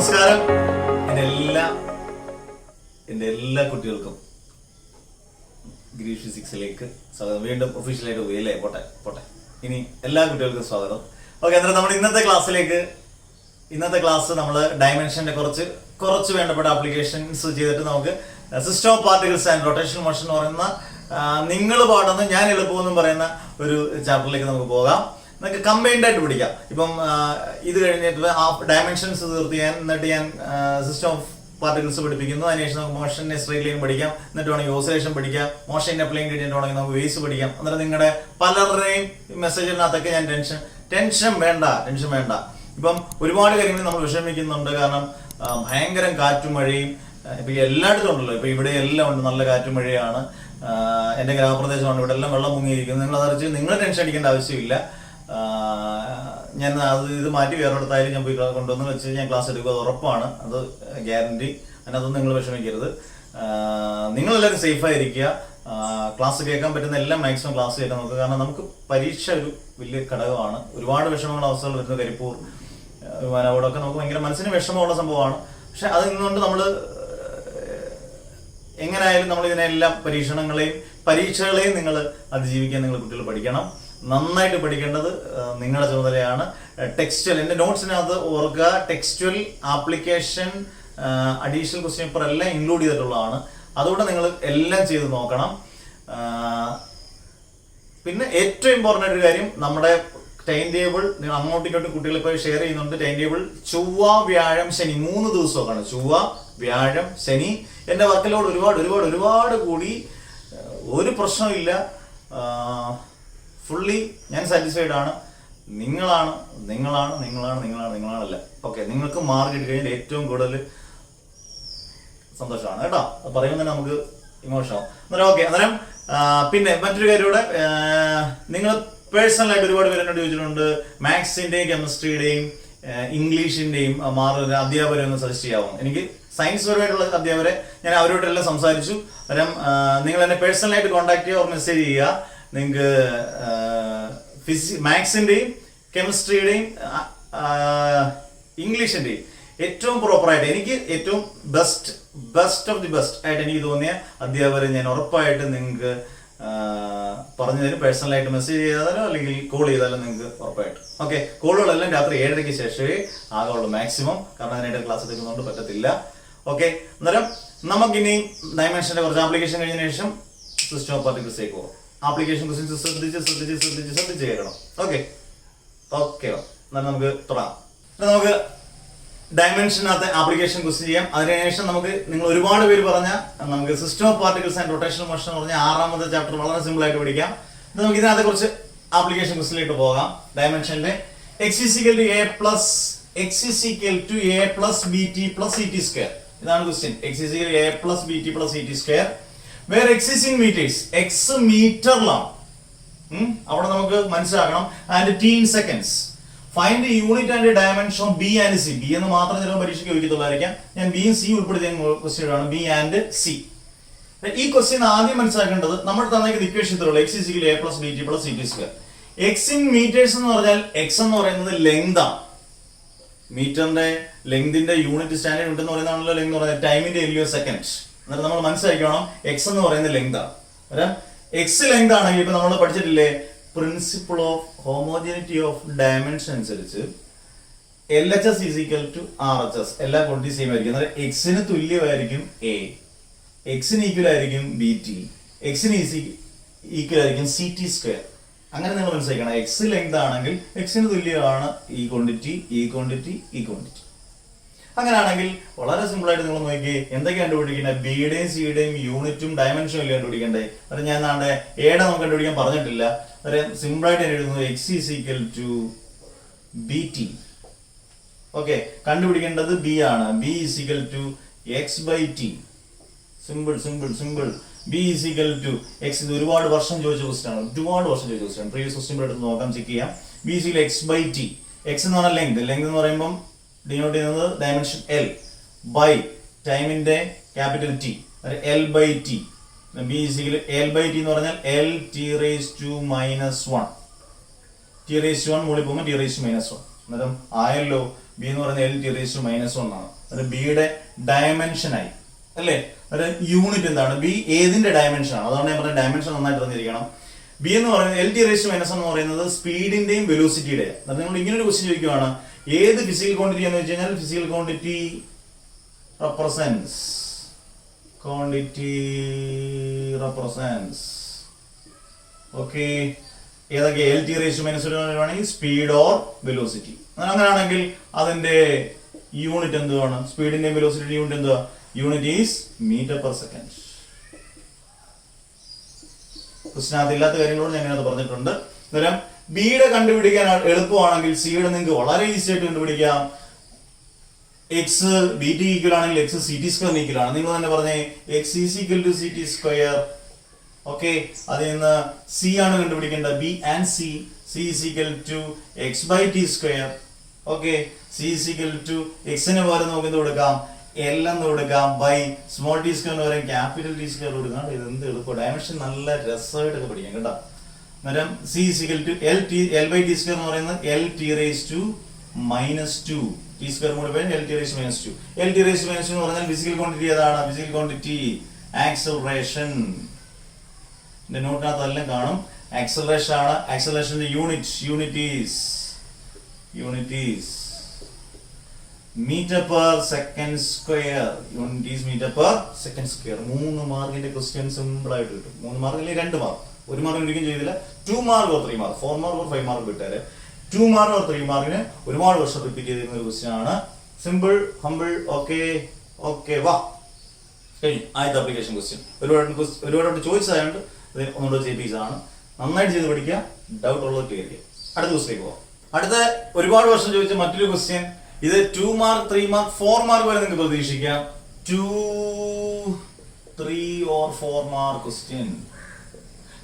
നമസ്കാരം. എൻ്റെ എല്ലാ കുട്ടികൾക്കും ഗ്രീഷ് ഫിസിക്സിലേക്ക് സ്വാഗതം. വീണ്ടും ഒഫീഷ്യലായിട്ട് പോയി അല്ലേ? പോട്ടെ. ഇനി എല്ലാ കുട്ടികൾക്കും സ്വാഗതം. ഓക്കെ, എന്നിട്ട് നമ്മൾ ഇന്നത്തെ ക്ലാസ് നമ്മൾ ഡയമെൻഷന്റെ കുറച്ച് വേണ്ടപ്പെട്ട ആപ്ലിക്കേഷൻസ് ചെയ്തിട്ട് നമുക്ക് system of particles and rotational motion എന്ന് പറയുന്ന നിങ്ങൾ പാടുന്ന ഞാൻ എളുപ്പമെന്നും പറയുന്ന ഒരു ചാപ്റ്ററിലേക്ക് നമുക്ക് പോകാം. നമുക്ക് കമ്പൈൻഡ് ആയിട്ട് പഠിക്കാം. ഇപ്പം ഇത് കഴിഞ്ഞിട്ട് ഡയമെൻഷൻസ് തീർത്ത് എന്നിട്ട് ഞാൻ സിസ്റ്റം ഓഫ് പാർട്ടിക്കിൾസ് പഠിപ്പിക്കുന്നു. അതിനുശേഷം നമുക്ക് മോഷൻ സ്ട്രെയിറ്റ് ലൈൻ പഠിക്കാം. എന്നിട്ട് വേണമെങ്കിൽ ഓസിലേഷൻ പഠിക്കാം. മോഷൻ അപ്ലൈ കഴിഞ്ഞിട്ട് വേണമെങ്കിൽ നമുക്ക് വേവ്സ് പഠിക്കാം. എന്നിട്ട് നിങ്ങളുടെ പലരുടെയും മെസ്സേജിനകത്തൊക്കെ ഞാൻ ടെൻഷൻ വേണ്ട. ഇപ്പം ഒരുപാട് കാര്യങ്ങൾ നമ്മൾ വിഷമിക്കുന്നുണ്ട്. കാരണം ഭയങ്കര കാറ്റും മഴയും ഇപ്പൊ എല്ലായിടത്തും ഉണ്ടല്ലോ. ഇപ്പൊ ഇവിടെ എല്ലാം ഉണ്ട്, നല്ല കാറ്റും മഴയാണ്. എന്റെ ഗ്രാമപ്രദേശമാണ്, ഇവിടെ എല്ലാം വെള്ളം മുങ്ങിയിരിക്കുന്നു. നിങ്ങൾ അതറിച്ച് നിങ്ങൾ ടെൻഷൻ അടിക്കേണ്ട ആവശ്യമില്ല. ഞാൻ ഇത് മാറ്റി വേറൊരിടത്തായാലും ഞാൻ പോയി കൊണ്ടുവന്ന് വെച്ച് ഞാൻ ക്ലാസ് എടുക്കുക, അത് ഉറപ്പാണ്, അത് ഗ്യാരണ്ടി. അതിനകത്തൊന്നും നിങ്ങൾ വിഷമിക്കരുത്. നിങ്ങളെല്ലാവരും സേഫായിരിക്കുക. ക്ലാസ് കേൾക്കാൻ പറ്റുന്ന എല്ലാം മാക്സിമം ക്ലാസ് കേൾക്കാൻ നോക്കുക. കാരണം നമുക്ക് പരീക്ഷ ഒരു വലിയ ഘടകമാണ്. ഒരുപാട് വിഷമങ്ങളുടെ അവസ്ഥകൾ വരുന്ന കരിപ്പൂർ വിമാനമോടൊക്കെ നമുക്ക് ഭയങ്കര മനസ്സിന് വിഷമമുള്ള സംഭവമാണ്. പക്ഷെ അത് നിന്നുകൊണ്ട് നമ്മൾ എങ്ങനെയായാലും നമ്മൾ ഇതിനെല്ലാം പരീക്ഷകളെയും നിങ്ങൾ അതിജീവിക്കാൻ നിങ്ങൾ കുട്ടികൾ പഠിക്കണം. നന്നായിട്ട് പഠിക്കേണ്ടത് നിങ്ങളുടെ ചുമതലയാണ്. ടെക്സ്റ്റുവൽ എൻ്റെ നോട്ട്സിനകത്ത് ഓർക്കുക, textual application additional question paper എല്ലാം ഇൻക്ലൂഡ് ചെയ്തിട്ടുള്ളതാണ്. അതുകൊണ്ട് നിങ്ങൾ എല്ലാം ചെയ്ത് നോക്കണം. പിന്നെ ഏറ്റവും ഇമ്പോർട്ടൻ്റ് ആയിട്ട് കാര്യം, നമ്മുടെ ടൈം ടേബിൾ അങ്ങോട്ടും ഇങ്ങോട്ടും കുട്ടികൾ ഇപ്പോൾ ഷെയർ ചെയ്യുന്നുണ്ട്. ടൈം ടേബിൾ ചൊവ്വ വ്യാഴം ശനി 3 ദിവസമൊക്കെയാണ്. ചൊവ്വ വ്യാഴം ശനി. എൻ്റെ വർക്കിലോട് ഒരുപാട് കൂടി, ഒരു പ്രശ്നമില്ല. ഫുള്ളി ഞാൻ സാറ്റിസ്ഫൈഡ് ആണ്. നിങ്ങളാണല്ല. ഓക്കെ, നിങ്ങൾക്ക് മാർക്ക് കിട്ടി കഴിഞ്ഞാൽ ഏറ്റവും കൂടുതൽ സന്തോഷമാണ് കേട്ടോ. അത് പറയുമ്പോൾ തന്നെ നമുക്ക് ഇമോഷൻ ആവും. അന്നേരം ഓക്കെ. അന്നേരം പിന്നെ മറ്റൊരു കാര്യം കൂടെ, നിങ്ങൾ പേഴ്സണലായിട്ട് ഒരുപാട് പേര് എന്നോട് ചോദിച്ചിട്ടുണ്ട്, മാത്സിന്റെയും കെമിസ്ട്രിയുടെയും ഇംഗ്ലീഷിന്റെയും അധ്യാപകരെ ഒന്ന് സജസ്റ്റ് ചെയ്യാമോ? എനിക്ക് സയൻസ് പരമായിട്ടുള്ള അധ്യാപകരെ ഞാൻ അവരോടെല്ലാം സംസാരിച്ചു. അന്നേരം നിങ്ങൾ എന്നെ പേഴ്സണലായിട്ട് കോൺടാക്ട് ചെയ്യുക, മെസ്സേജ് ചെയ്യുക. നിങ്ങൾക്ക് മാത്സിന്റെയും കെമിസ്ട്രിയുടെയും ഇംഗ്ലീഷിന്റെയും ഏറ്റവും പ്രോപ്പറായിട്ട്, എനിക്ക് ഏറ്റവും ബെസ്റ്റ് ഓഫ് ദി ബെസ്റ്റ് ആയിട്ട് എനിക്ക് തോന്നിയ അധ്യാപകരെ ഞാൻ ഉറപ്പായിട്ട് നിങ്ങൾക്ക് പറഞ്ഞു തരും. പേഴ്സണലായിട്ട് മെസ്സേജ് ചെയ്താലോ അല്ലെങ്കിൽ കോൾ ചെയ്താലോ നിങ്ങൾക്ക് ഉറപ്പായിട്ട്. ഓക്കെ, കോളുകളെല്ലാം രാത്രി 7:30 ശേഷമേ ആകുള്ളൂ മാക്സിമം. കാരണം അതിനായിട്ട് ക്ലാസ് എടുക്കുന്നതുകൊണ്ട് പറ്റത്തില്ല. ഓക്കെ, അന്നേരം നമുക്കിനി ഡയമെൻഷന്റെ കുറച്ച് ആപ്ലിക്കേഷൻ കഴിഞ്ഞതിന് ശേഷം സിസ്റ്റം ഓഫ് പാർട്ടിക്കിൾസിലേക്ക് പോകും. ആപ്ലിക്കേഷൻ ക്വസ്റ്റ്യൻസ് ശ്രദ്ധിച്ച് കേൾക്കണം. ഓക്കെ, എന്നാൽ നമുക്ക് തുടങ്ങാം. നമുക്ക് ഡയമെൻഷനകത്ത് ആപ്ലിക്കേഷൻ ക്വസ്റ്റ്യൻ ചെയ്യാം. അതിനുശേഷം നിങ്ങൾ ഒരുപാട് പേര് പറഞ്ഞ നമുക്ക് system of particles and rotational motion എന്ന് പറഞ്ഞ 6ാമത്തെ ചാപ്റ്റർ വളരെ സിമ്പിൾ ആയിട്ട് പഠിക്കാം. നമുക്ക് ഇതിനകത്ത് കുറച്ച് ആപ്ലിക്കേഷൻ ക്വസ്റ്റ്യനിലേക്ക് പോകാം. ഡയമെൻഷന്റെ x = a plus bt plus et square. ഇതാണ് question. x = a plus bt plus et square. Where x is in meters, x മീറ്ററിലാണ്. അവിടെ നമുക്ക് മനസ്സിലാക്കണം. And t in seconds. Find the unit and the dimension of b and c. b എന്ന് മാത്രം ചിലപ്പോൾ പരീക്ഷയ്ക്ക് ചോദിക്കത്തുള്ളായിരിക്കാം. ഞാൻ b യും c ഉൾപ്പെടുത്തിയ ക്വസ്റ്റ്യൻ ആണ്, b and c. ഈ ക്വസ്റ്റ്യൻ ആദ്യം മനസ്സിലാക്കേണ്ടത്, നമ്മൾ തന്നിരിക്കുന്ന ഇക്വേഷൻ ഇത്രയുള്ളൂ, x = a plus bt plus et square. x in meters എന്ന് പറഞ്ഞാൽ x എന്ന് പറയുന്നത് ലെങ്ത് ആണ്. മീറ്ററിന്റെ ലെങ്തിന്റെ യൂണിറ്റ് സ്റ്റാൻഡേർഡ് യൂണിറ്റ് എന്ന് പറയുന്നതാണല്ലോ ലെങ്ത് എന്ന് പറയുന്നത്. ടൈമിന്റെ എലിയോ സെക്കൻഡ്. എന്നിട്ട് നമ്മൾ മനസ്സിലാക്കണം x എന്ന് പറയുന്നത് ലെങ്ത് ആണ്. x ലെങ്ത് ആണെങ്കിൽ ഇപ്പൊ നമ്മൾ പഠിച്ചിട്ടില്ലേ, principle of homogeneity of dimension അനുസരിച്ച് LHS = RHS. എല്ലാ ക്വാണ്ടിറ്റി സെയിം ആയിരിക്കും. അതായത് എക്സിന് തുല്യമായിരിക്കും a, എക്സിന് ഈക്വൽ ആയിരിക്കും bt, എക്സിന് ഈക്വൽ ആയിരിക്കും CT സ്ക്വയർ. അങ്ങനെ നിങ്ങൾ മനസ്സിലാക്കണം. x ലെങ്ത് ആണെങ്കിൽ എക്സിന് തുല്യമാണ് ഈ ക്വാണ്ടിറ്റി. അങ്ങനെയാണെങ്കിൽ വളരെ സിമ്പിൾ ആയിട്ട് നിങ്ങൾ നോക്കി എന്തൊക്കെ കണ്ടുപിടിക്കുന്നത്, ബിയുടെയും സിയുടെയും യൂണിറ്റും ഡയമെൻഷനും അല്ലേ കണ്ടുപിടിക്കണ്ടേ? അത് ഞാൻ നാളെ എയുടെ നമുക്ക് കണ്ടുപിടിക്കാൻ പറഞ്ഞിട്ടില്ല. അതെ, സിമ്പിൾ ആയിട്ട് ഞാൻ എഴുതുന്നു x = bt. ഓക്കെ, കണ്ടുപിടിക്കേണ്ടത് b ആണ്. b = x/t. Simple. b = x. ഇത് ഒരുപാട് വർഷം ചോദിച്ച ക്വസ്റ്റ്യൻ ആണ്. പ്രീവിയസ് ക്വസ്റ്റ്യൻ എടുത്ത് നോക്കാം, ചെക്ക് ചെയ്യാം. b = x/t. x എന്ന് പറഞ്ഞാൽ ലെങ്ത് എന്ന് പറയുമ്പോൾ ഡിനോട്ട് ചെയ്യുന്നത് ഡയമെൻഷൻ L ബൈ ടൈമിന്റെ capital T, L/t. b = L/t എന്ന് പറഞ്ഞാൽ L(t⁻⁻1). t⁻1 മുകളിൽ പോകുമ്പോൾ t⁻⁻1. അന്നേരം ആയല്ലോ ബി എന്ന് പറയുന്നത് എൽ ടി റേസ് ടു -1 ആണ്. അത് ബിയുടെ ഡയമെൻഷൻ ആയി അല്ലേ. ഒരു യൂണിറ്റ് എന്താണ്? ബി ഏതിന്റെ ഡയമെൻഷൻ ആണ്? അതുകൊണ്ട് ഞാൻ പറഞ്ഞ ഡയമെൻഷൻ നന്നായിട്ട് അറിഞ്ഞിരിക്കണം. ബി എന്ന് പറയുന്നത് എൽ ടി റേസ് ടു -1 എന്ന് പറയുന്നത് സ്പീഡിന്റെയും വെലോസിറ്റിയുടെയും. അത് നിങ്ങൾ ഇങ്ങനെ ഒരു ക്വസ്റ്റ്യൻ ചോദിക്കുവാണ്, ഏത് ഫിസിക്കൽ ക്വാണ്ടിറ്റി എന്ന് വെച്ച് കഴിഞ്ഞാൽ ഫിസിക്കൽ ക്വാണ്ടിറ്റി റെപ്രസെന്റ്സ് ഓക്കെ ഏതൊക്കെ എൽ ടി റേസ് ടു -1 ആണെങ്കിൽ സ്പീഡ് ഓർ വെലോസിറ്റി. അങ്ങനെയാണെങ്കിൽ അതിന്റെ യൂണിറ്റ് എന്തുവാണ്? സ്പീഡിന്റെയും വെലോസിറ്റിയുടെ യൂണിറ്റ് എന്തുവാ? Unit is metre per second. ക്വസ്റ്റിനകത്ത് ഇല്ലാത്ത കാര്യങ്ങളോട് ഞാൻ അത് പറഞ്ഞിട്ടുണ്ട്. അന്നേരം ബിയുടെ കണ്ടുപിടിക്കാൻ എളുപ്പമാണെങ്കിൽ സിയുടെ നിങ്ങൾക്ക് വളരെ ഈസി ആയിട്ട് കണ്ടുപിടിക്കാം. എക്സ് ബി ടി ഈക്വൽ ആണെങ്കിൽ X C T square equal ആണ്. നിങ്ങൾ തന്നെ പറഞ്ഞേ X is equal to C T square. Okay, അതിൽ നിന്ന് സി ആണ് കണ്ടുപിടിക്കേണ്ടത്. B and C is equal to X by T square. Okay, C is equal to എക്സിന് പകരം നമുക്ക് എന്ത് കൊടുക്കാം? എൽ എന്ന് കൊടുക്കാം. ബൈ സ്മോൾ ടി സ്ക്വയറിന് പകരം ക്യാപിറ്റൽ ടി സ്ക്വയർ കൊടുക്കാം. ഇത് എന്ത് എളുപ്പം, ഡയമെൻഷൻ നല്ല രസമായിട്ടൊക്കെ പഠിക്കാം കേട്ടോ. അന്നേരം C is equal to L by T square എന്ന് പറയുന്നത് L T raise to -2 T square കൂടി പോയാൽ L T raise to -2. L T raise to -2 എന്ന് പറഞ്ഞാൽ ഫിസിക്കൽ ക്വാണ്ടിറ്റി ഏതാണ്? Physical quantity acceleration. നോട്ടിനകത്ത് എല്ലാം കാണും. ആക്സലറേഷൻ ആണ്. ആക്സലറേഷന്റെ unit is metre per second square. Unit is metre per second square. 3 മാർക്കിന്റെ ക്വസ്റ്റ്യൻ സിമ്പിൾ ആയിട്ട് കിട്ടും. 3 മാർക്ക് അല്ലെങ്കിൽ 2 മാർക്ക്. 1 മാർക്ക് ഒരിക്കലും ചെയ്തില്ല. 2 mark or 3 mark, 4 mark or 5 mark വിട്ടാല് 2 മാർക്ക് ഓർ 3 മാർക്കിന് ഒരുപാട് വർഷം റിപ്പീറ്റ് ചെയ്തിരുന്ന ഒരു ക്വസ്റ്റ്യൻ ആണ്. Simple, humble. ഓക്കെ വാ കഴിഞ്ഞു. ആദ്യത്തെ ആപ്ലിക്കേഷൻ ക്വസ്റ്റ്യൻ ഒരുപാട് ചോദിച്ചതായതുകൊണ്ട് ഒന്നുകൂടെ ചെയ്യിപ്പിച്ചതാണ്. നന്നായിട്ട് ചെയ്ത് പഠിക്കുക, ഡൗട്ട് ഉള്ളത് ക്ലിയർ ചെയ്യുക. അടുത്ത ക്വസ്റ്റ്യൻ പോവാം. അടുത്ത ഒരുപാട് വർഷം ചോദിച്ച മറ്റൊരു ക്വസ്റ്റ്യൻ. ഇത് 2 മാർക്ക് 3 മാർക്ക് 4 മാർക്ക് വരെ നിങ്ങൾക്ക് പ്രതീക്ഷിക്കാം. 2, 3 or 4 മാർക്ക് ക്വസ്റ്റ്യൻ.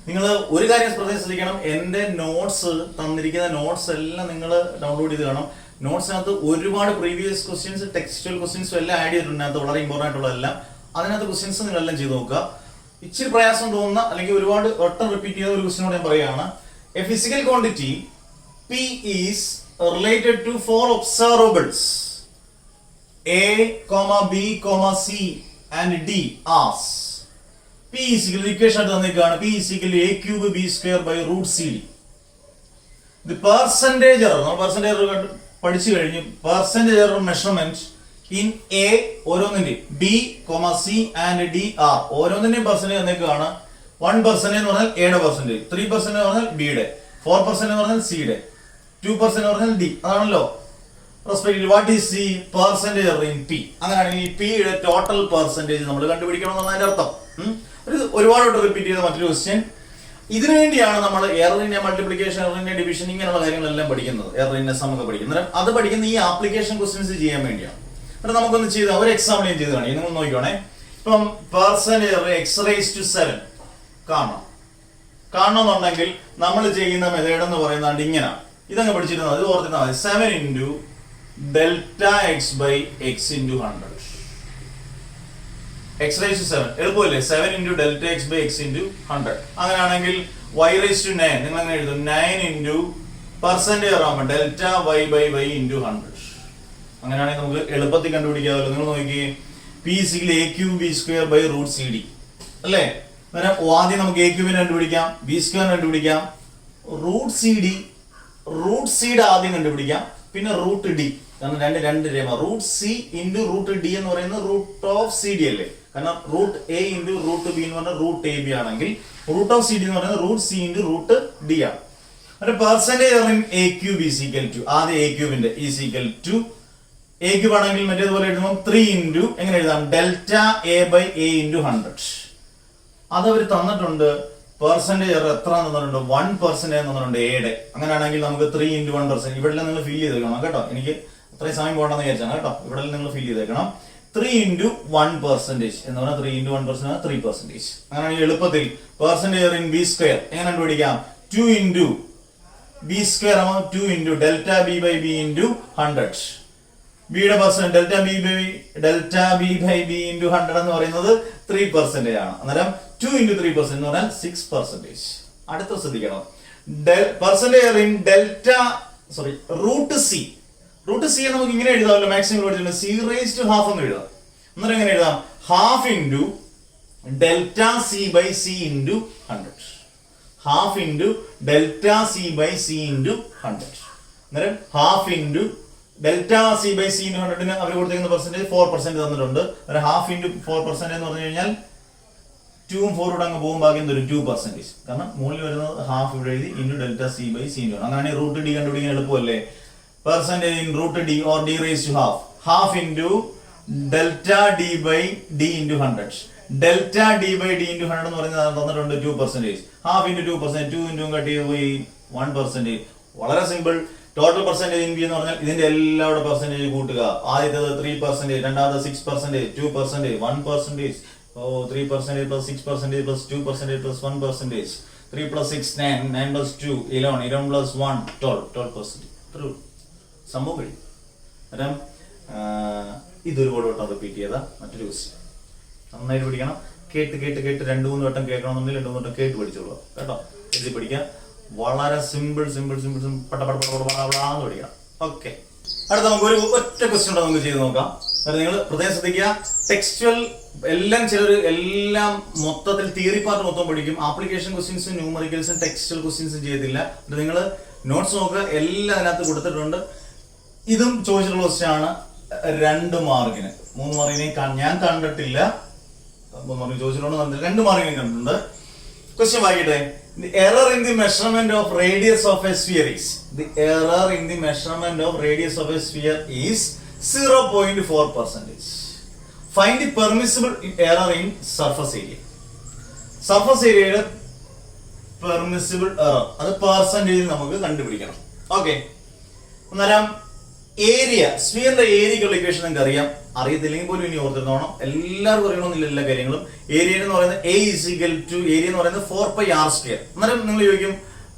നിങ്ങൾ ഒരു കാര്യം പ്രത്യേകം ശ്രദ്ധിക്കണം. എന്റെ നോട്ട്സ് തന്നിരിക്കുന്ന നോട്ട്സ് എല്ലാം നിങ്ങൾ ഡൗൺലോഡ് ചെയ്ത് കാണണം. നോട്ട്സിനകത്ത് ഒരുപാട് പ്രീവിയസ് ക്വസ്റ്റ്യൻസ്, ടെക്സ്റ്റുവൽ ക്വസ്റ്റ്യൻസും എല്ലാം ആഡ് ചെയ്തിട്ടുണ്ട്. അതിനകത്ത് വളരെ ഇമ്പോർട്ടൻ്റ് ആയിട്ടുള്ളതെല്ലാം. അതിനകത്ത് ക്വസ്റ്റ്യൻസ് നിങ്ങളെല്ലാം ചെയ്ത് നോക്കുക. ഇച്ചിരി പ്രയാസം തോന്നുന്ന അല്ലെങ്കിൽ ഒരുപാട് വട്ടം റിപ്പീറ്റ് ചെയ്ത ഒരു ക്വസ്റ്റ്യനോട് ഞാൻ പറയുകയാണ്. A physical quantity P is related to 4 observables A, B, C and D as P is equal to equation തന്നിരിക്കുകയാണ്. P is equal to A cube B square by root CD. The percentage error, നമ്മൾ percentage error പഠിച്ചു കഴിഞ്ഞു. Percentage error measurement in A ഓരോന്നിന്റെ B, C and D are ഓരോന്നിന്റെയും percentage തന്നിരിക്കുകയാണ്. 1% എന്ന് പറഞ്ഞാൽ A യുടെ percentage, 3% എന്ന് പറഞ്ഞാൽ B യുടെ, 4% എന്ന് പറഞ്ഞാൽ C യുടെ, 2% എന്ന് പറഞ്ഞാൽ D. അതാണല്ലോ respective. What is the percentage error in P? അങ്ങനെയാണെങ്കിൽ ഈ P യുടെ ടോട്ടൽ പെർസെന്റേജ് നമ്മൾ കണ്ടുപിടിക്കണം എന്നാണ് അതിന്റെ അർത്ഥം. ഒരുപാട് റിപ്പീറ്റ് ചെയ്ത മറ്റൊരു ക്വസ്റ്റ്യൻ. ഇതിനു വേണ്ടിയാണ് നമ്മൾ എററിന്റെ മൾട്ടിപ്ലിക്കേഷൻ, എററിന്റെ ഡിവിഷൻ, ഇങ്ങനെയുള്ള കാര്യങ്ങളെല്ലാം പഠിക്കുന്നത്. എററിന്റെ സം ഒക്കെ പഠിക്കുന്നത്. അത് പഠിക്കുന്ന ഈ ആപ്ലിക്കേഷൻ ക്വസ്റ്റ്യൻസ് ചെയ്യാൻ വേണ്ടിയാണ്. എന്നിട്ട് നമുക്കൊന്ന് ചെയ്ത ഒരു എക്സാമ്പിൾ ഞാൻ ചെയ്ത് കാണിക്കും. നിങ്ങൾ നോക്കിക്കോണേ. ഇപ്പം പെർസെന്റേജ് എറർ x⁻⁷ കാണണമെന്നുണ്ടെങ്കിൽ നമ്മൾ ചെയ്യുന്ന മെത്തേഡ് എന്ന് പറയുന്നത് ഇങ്ങനെ. ഇതങ്ങ് പഠിച്ചിരുന്നത്, ഇത് ഓർത്തിരുന്നാൽ മതി. 7 into delta x by x into 100. x⁻⁷ എളുപ്പമല്ലേ? 7 into delta x by x into 100. അങ്ങനെയാണെങ്കിൽ y⁻⁹ നിങ്ങൾ അങ്ങനെ എഴുതും. 9 into പെർസെന്റേജ് ആകുമ്പോൾ delta y by y into 100. അങ്ങനെയാണെങ്കിൽ നമുക്ക് എളുപ്പത്തിൽ കണ്ടുപിടിക്കാമല്ലോ. നിങ്ങൾ നോക്കി, P is equal to A cube B square by root CD അല്ലേ? ആദ്യം നമുക്ക് A ക്യൂബിനെ കണ്ടുപിടിക്കാം, B സ്ക്വയറിനെ കണ്ടുപിടിക്കാം, റൂട്ട് സി ആദ്യം കണ്ടുപിടിക്കാം, പിന്നെ റൂട്ട് ഡി. കാരണം രണ്ട് രേഖ. Root C into root D എന്ന് പറയുന്നത് റൂട്ട് ഓഫ് സി ഡി അല്ലേ? കാരണം root A into root B എന്ന് പറഞ്ഞാൽ റൂട്ട് എ ബി ആണെങ്കിൽ റൂട്ട് ഓഫ് സി ഡി എന്ന് പറയുന്നത് root C into root D ആണ്. Percentage in A cube is equal to, ആദ്യം എ ക്യൂബിന്റെ is equal to, A cube ആണെങ്കിൽ മറ്റേതുപോലെ എഴുതുമ്പോൾ 3 ഇൻറ്റു എങ്ങനെ എഴുതാം? Delta A by A into 100. അതവർ തന്നിട്ടുണ്ട്. പെർസെന്റേജ് എറർ എത്ര തന്നിട്ടുണ്ട്? 1% തന്നിട്ടുണ്ട് എയുടെ. അങ്ങനെയാണെങ്കിൽ നമുക്ക് 3 into 1%. ഇവിടെ നിങ്ങൾ ഫീൽ ചെയ്തേക്കണം കേട്ടോ. എനിക്ക് അത്രയും സമയം പോകണമെന്ന് വിചാരിച്ചാണ് കേട്ടോ. ഇവിടെ നിങ്ങൾ ഫീൽ ചെയ്തേക്കണം. 3 into 1% എന്ന് പറഞ്ഞാൽ 3 into 1% 3%. അങ്ങനെയാണെങ്കിൽ എളുപ്പത്തിൽ പെർസെന്റേജ് ഇൻ ബി സ്ക്വയർ എങ്ങനെ കണ്ടുപിടിക്കാം? 2 into ബി സ്ക്വയർ ആകുമ്പോൾ 2 into delta B by B into 100. ബിയുടെ percent delta B by B into 100 എന്ന് പറയുന്നത് 3% ആണ്. അന്നേരം 2 into 3% എന്ന് പറഞ്ഞാൽ 6%. അടുത്ത ശ്രദ്ധിക്കണം. Percentage in root root C നമുക്ക് ഇങ്ങനെ എഴുതാമല്ലോ, മാക്സിമം പഠിച്ചിട്ടുണ്ട്, സി റേസ് ടു ഹാഫ് എന്ന് എഴുതാം. അന്നേരം എങ്ങനെ എഴുതാം? Half into delta C by C into 100. Half into delta C by C into 100. അന്നേരം half into delta C by C into 100ന് അവർ കൊടുത്തിരിക്കുന്ന പെർസെന്റേജ് 4% തന്നിട്ടുണ്ട്. അന്നേരം ഹാഫ് ഇൻറ്റു 4% എന്ന് പറഞ്ഞു കഴിഞ്ഞാൽ 2ഉം 4 കൂടെ അങ്ങ് പോകും, ബാക്കി എന്തൊരു 2%. കാരണം മുകളിൽ വരുന്നത് ഹാഫ് ഇവിടെ എഴുതി into delta C by C into. അങ്ങനെയാണെങ്കിൽ റൂട്ട് ഡി കണ്ടുപിടിക്കാൻ എളുപ്പമല്ലേ? Percentage in root D or D raise to half, half into delta D by D into 100. Delta D by D into 100 എന്ന് പറയുന്നത് തന്നിട്ടുണ്ട് 2%. ഹാഫ് ഇൻറ്റു 2%, 2 ഇൻറ്റു കട്ട് ചെയ്ത് പോയി 1%. വളരെ simple. Total percentage in B എന്ന് പറഞ്ഞാൽ ഇതിന്റെ എല്ലാവരുടെ പെർസെന്റേജ് കൂട്ടുക. ആദ്യത്തേത് 3%, രണ്ടാമത് 6%, 2%, 1%. 3% plus 6% plus 2% plus 1%. 3 plus 6 9, 9 plus 2 11, 11 plus 1 12%. ഇത്രയും സംഭവം കഴിയും. അന്നേരം ഇതൊരു വട്ടം റിപ്പീറ്റ് ചെയ്താൽ മറ്റൊരു ക്വസ്റ്റ്യൻ നന്നായിട്ട് പഠിക്കണം. കേട്ട് 2-3 വട്ടം കേൾക്കണമെന്നുണ്ടെങ്കിൽ 2-3 വട്ടം കേട്ട് പഠിച്ചോളൂ കേട്ടോ. എഴുതി പഠിക്കാം. വളരെ സിമ്പിൾ പടപടാന്ന് പഠിക്കണം. ഓക്കെ, അടുത്ത നമുക്ക് ഒരു ഒറ്റ ക്വസ്റ്റ്യൻ ഉണ്ട്, നമുക്ക് ചെയ്ത് നോക്കാം. നിങ്ങൾ പ്രത്യേകം ശ്രദ്ധിക്കുക. ടെക്സ്റ്റുവൽ എല്ലാം മൊത്തത്തിൽ തിയറി പാർട്ട് മൊത്തം പഠിക്കും. ആപ്ലിക്കേഷൻ ക്വസ്റ്റ്യൻസും ന്യൂമറിക്കൽസും ടെക്സ്റ്റുവൽ ക്വസ്റ്റ്യൻസും ചെയ്തില്ല. നിങ്ങൾ നോട്ട്സ് നോക്കുക, എല്ലാം അതിനകത്ത് കൊടുത്തിട്ടുണ്ട്. ഇതും ചോദിച്ചിട്ടുള്ള ക്വസ്റ്റ്യൻ ആണ്. 2 മാർക്കിന്. 3 മാർക്കിനെ ഞാൻ കണ്ടിട്ടില്ല. 3 മാർക്കിന് ചോദിച്ചിട്ടുണ്ട്, 2 മാർക്കിനെ കണ്ടിട്ടുണ്ട്. ക്വസ്റ്റ്യൻ വായിക്കട്ടെ. The error in the measurement of radius of a sphere is, the error in the measurement of radius of a sphere is 0.4%. Find the permissible error in surface area. Surface area permissible error അത് പെർസെന്റേജിൽ നമുക്ക് കണ്ടുപിടിക്കണം. Okay, അന്നേരം area, സ്ഫിയറിന്റെ ഏരിയക്കുള്ള equation നിങ്ങൾക്ക് അറിയാം. അറിയത്തില്ലെങ്കിൽ പോലും ഇനി ഓർത്തിരുന്നോണം. എല്ലാവർക്കും അറിയണമെന്നില്ല എല്ലാ കാര്യങ്ങളും. ഏരിയ എന്ന് പറയുന്നത് A ഈസിക്കൽ ടു ഏരിയ എന്ന് പറയുന്നത് 4πr². അന്നേരം നിങ്ങൾ ചോദിക്കും,